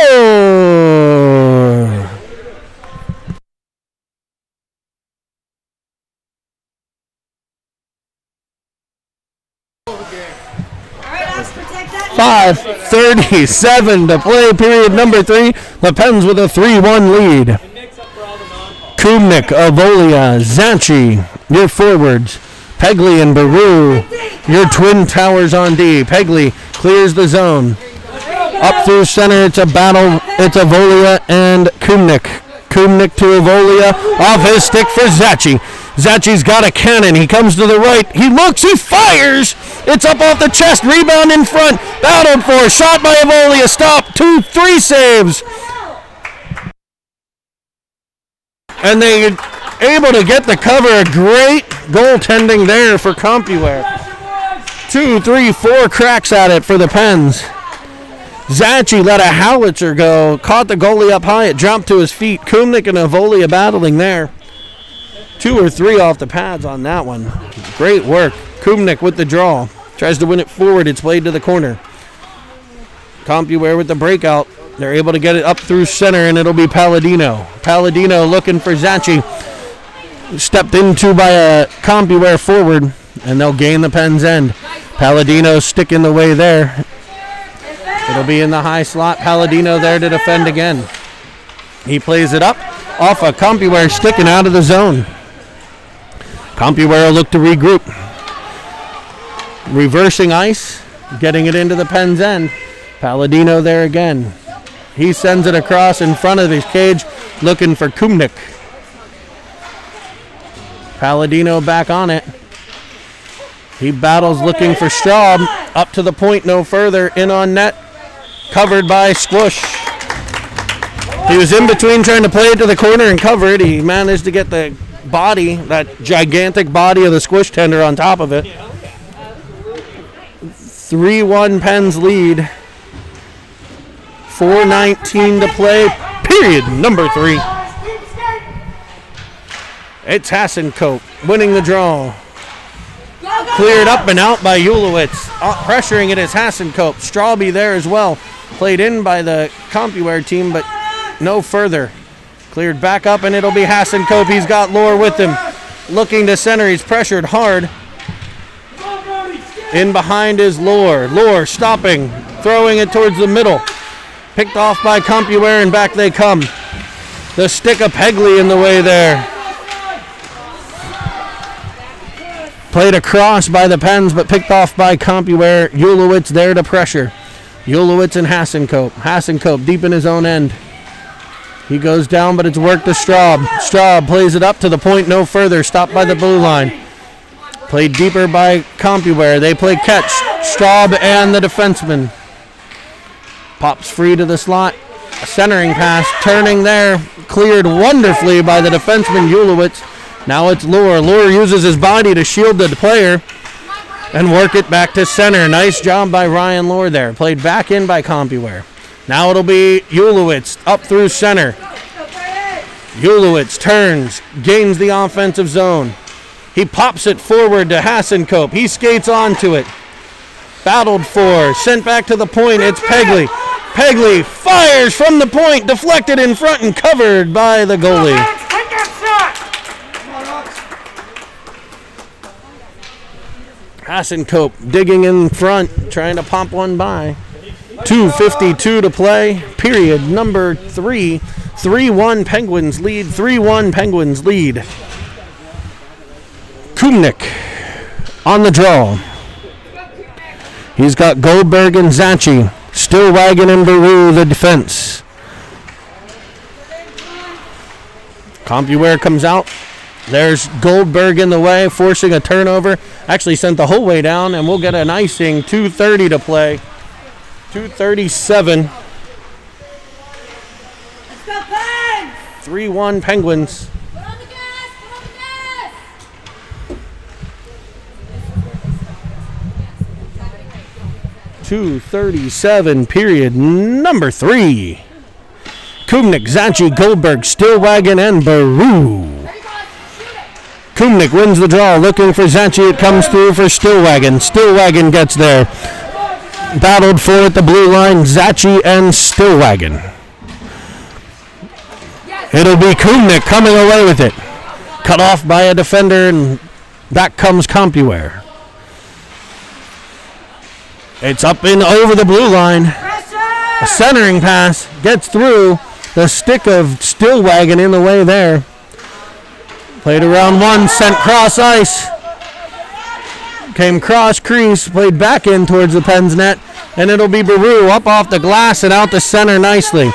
Protect that. 5:37 to play, period number 3. The Pens with a 3-1 lead. Kumnik, Avolia, Zanchi, your forwards. Pegley and Baru, your twin towers on D. Pegley clears the zone. Up through center, it's a battle. It's Avolia and Kumnik. Kumnik to Avolia. Off his stick for Zachi. Zachi's got a cannon. He comes to the right. He looks. He fires. It's up off the chest. Rebound in front. Battled for. Shot by Avolia. Stop. 2-3 saves. And they able to get the cover. A great goaltending there for Compuware. 2, 3, 4 cracks at it for the Pens. Zachi let a howitzer go. Caught the goalie up high. It jumped to his feet. Kumnik and Avolia battling there. 2 or 3 off the pads on that one. Great work. Kumnik with the draw. Tries to win it forward. It's played to the corner. Compuware with the breakout. They're able to get it up through center, and it'll be Palladino. Palladino looking for Zachi. Stepped into by a Compuware forward, and they'll gain the Pens end. Palladino stick in the way there. It'll be in the high slot. Palladino there to defend again. He plays it up off a Compuware stick and out of the zone. Compuware will look to regroup. Reversing ice, getting it into the Pens end. Palladino there again. He sends it across in front of his cage, looking for Kumnik. Palladino back on it. He battles looking for Straub. Up to the point, no further. In on net. Covered by Squish. He was in between trying to play it to the corner and cover it. He managed to get the body, that gigantic body of the Squish tender on top of it. 3-1 Pens lead. 4:19 to play. Period number 3. It's Hassenkope winning the draw. Cleared up and out by Ulowitz. Pressuring it is Hassenkope. Strawby there as well. Played in by the Compuware team, but no further. Cleared back up, and it'll be Hassenkope. He's got Lohr with him. Looking to center. He's pressured hard. In behind is Lohr. Lohr stopping. Throwing it towards the middle. Picked off by Compuware, and back they come. The stick of Pegley in the way there. Played across by the Pens, but picked off by Compuware. Ulowitz there to pressure. Ulowitz and Hassenkope. Hassenkope deep in his own end. He goes down, but it's worked to Straub. Straub plays it up to the point, no further. Stopped by the blue line. Played deeper by Compuware. They play catch. Straub and the defenseman. Pops free to the slot. A centering pass. Turning there. Cleared wonderfully by the defenseman, Ulowitz. Now it's Lohr. Lohr uses his body to shield the player and work it back to center. Nice job by Ryan Lohr there. Played back in by Compuware. Now it'll be Ulowitz up through center. Ulowitz turns, gains the offensive zone. He pops it forward to Hassenkope. He skates onto it. Battled for, sent back to the point. It's Pegley. Pegley fires from the point, deflected in front and covered by the goalie. Hassenkope digging in front, trying to pop one by. 2:52 to play. Period number 3. 3-1 Penguins lead. 3-1 Penguins lead. Kumnik on the draw. He's got Goldberg and Zachi. Stillwagon and Baru the defense. Compuware comes out. There's Goldberg in the way, forcing a turnover. Actually sent the whole way down, and we'll get an icing. 2:30 to play. 2:37. 3-1 Penguins. 2:37, period number 3. Kumnik, Zachi, Goldberg, Stillwagon, and Baru. Kumnik wins the draw, looking for Zachi. It comes through for Stillwagon. Stillwagon gets there. Battled for at the blue line, Zachi and Stillwagon. It'll be Kumnik coming away with it. Cut off by a defender, and back comes Compuware. It's up and over the blue line. A centering pass gets through. The stick of Stillwagon in the way there. Played around one, sent cross ice. Came cross crease, played back in towards the Pens net, and it'll be Baru up off the glass and out to center nicely.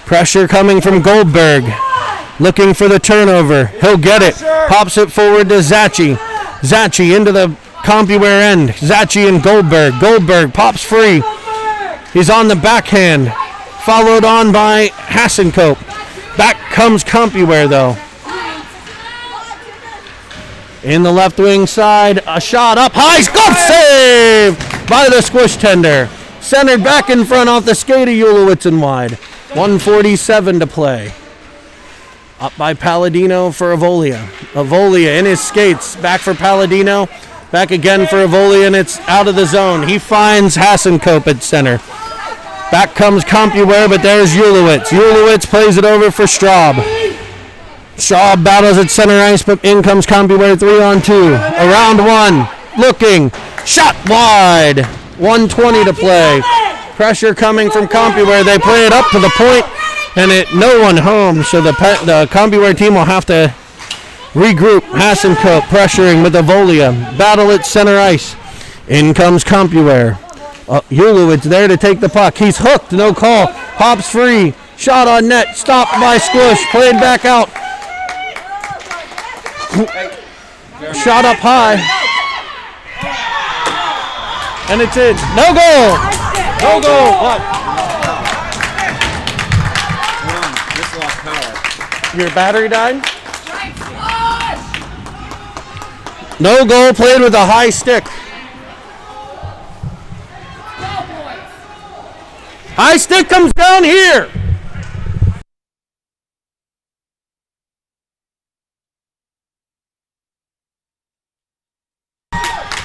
Pressure coming from Goldberg. Looking for the turnover. He'll get it. Pops it forward to Zachi. Zachi into the Compuware end. Zachi and Goldberg. Goldberg pops free. He's on the backhand. Followed on by Hassenkope. Back comes Compuware though. In the left wing side, a shot up high. Glove save by the squish tender. Centered back in front off the skate of Ulowitz and wide. 1:47 to play. Up by Palladino for Avolia. Avolia in his skates. Back for Palladino. Back again for Avolia, and it's out of the zone. He finds Hassenkope at center. Back comes Compuware, but there's Ulowitz. Ulowitz plays it over for Straub. Straub battles at center ice, but in comes Compuware 3-on-2. Around one. Looking. Shot wide. 1:20 to play. Pressure coming from Compuware. They play it up to the point, and no one home, so the Compuware team will have to regroup. Hassenkope pressuring with Avolia. Battle at center ice. In comes Compuware. Ulowitz there to take the puck. He's hooked, no call. Pops free. Shot on net. Stopped by Squish. Played back out. Shot up high. And it's in. No goal. No goal. What? Just lost power. Your battery died? No goal, played with a high stick. High stick comes down here.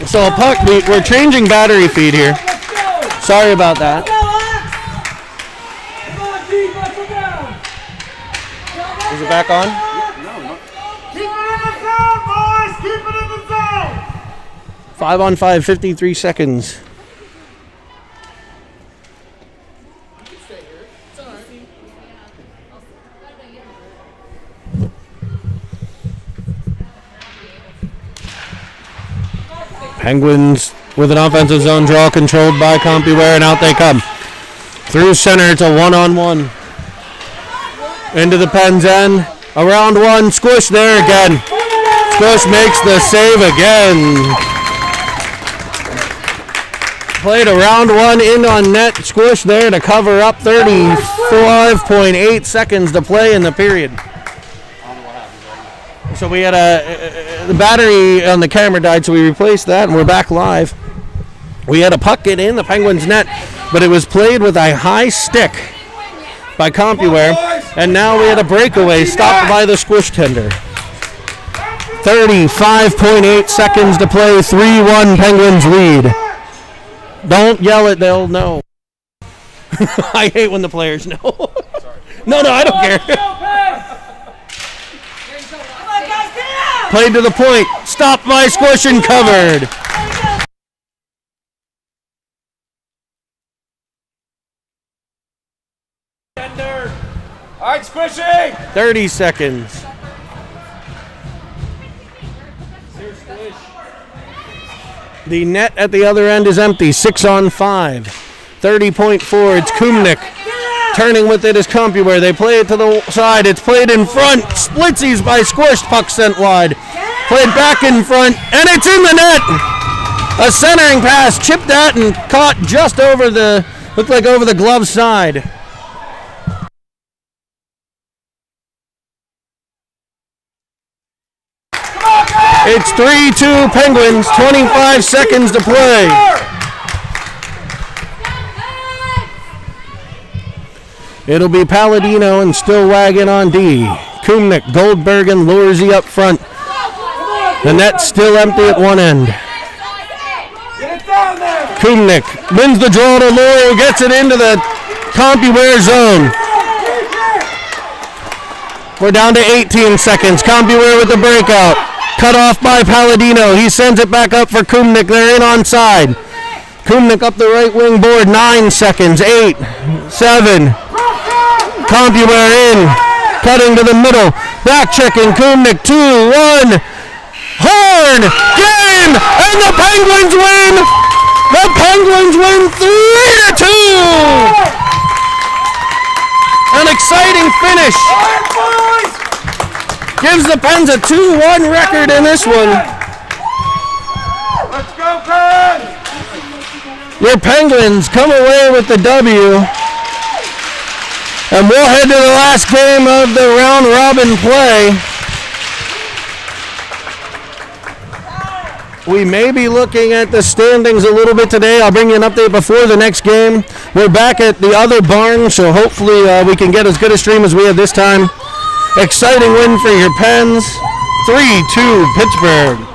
So a puck, we're changing battery feed here. Sorry about that. Is it back on? Keep it in the zone, boys! Keep it in the zone! 5-on-5, 53 seconds. Penguins with an offensive zone draw controlled by Compuware, and out they come. Through center, it's a 1-on-1. Into the Pens end. Around one, Squish there again. Squish makes the save again. Played around one, in on net. Squish there to cover up. 35.8 seconds to play in the period. So we had the battery on the camera died, so we replaced that, and we're back live. We had a puck get in the Penguins' net, but it was played with a high stick by Compuware, and now we had a breakaway stopped by the Squish tender. 35.8 seconds to play, 3-1 Penguins lead. Don't yell it, they'll know. I hate when the players know. No, I don't care. Played to the point, stopped by Squish and covered. All right, Squishy! 30 seconds. The net at the other end is empty, 6-on-5. 30.4, it's Kumnik. Turning with it is Compuware. They play it to the side. It's played in front. Splitsies by Squish. Puck sent wide. Played back in front, and it's in the net. A centering pass. Chipped that and caught just over looked like over the glove side. It's 3-2 Penguins. 25 seconds to play. It'll be Palladino and still wagging on D. Kumnik, Goldberg, and Lorzy up front. The net's still empty at one end. Kumnik wins the draw to Lory, gets it into the Compuware zone. We're down to 18 seconds. Compuware with the breakout. Cut off by Palladino. He sends it back up for Kumnik. They're in onside. Kumnik up the right wing board. 9 seconds. 8, 7. Compuware in, cutting to the middle, back checking, Kumnik, 2-1, Horn, game, and the Penguins win The Penguins win 3-2. An exciting finish. Gives the Pens a 2-1 record in this one. Let's go, Pens! Your Penguins come away with the W. And we'll head to the last game of the round robin play. We may be looking at the standings a little bit today. I'll bring you an update before the next game. We're back at the other barn, so hopefully we can get as good a stream as we had this time. Exciting win for your Pens. 3-2 Pittsburgh.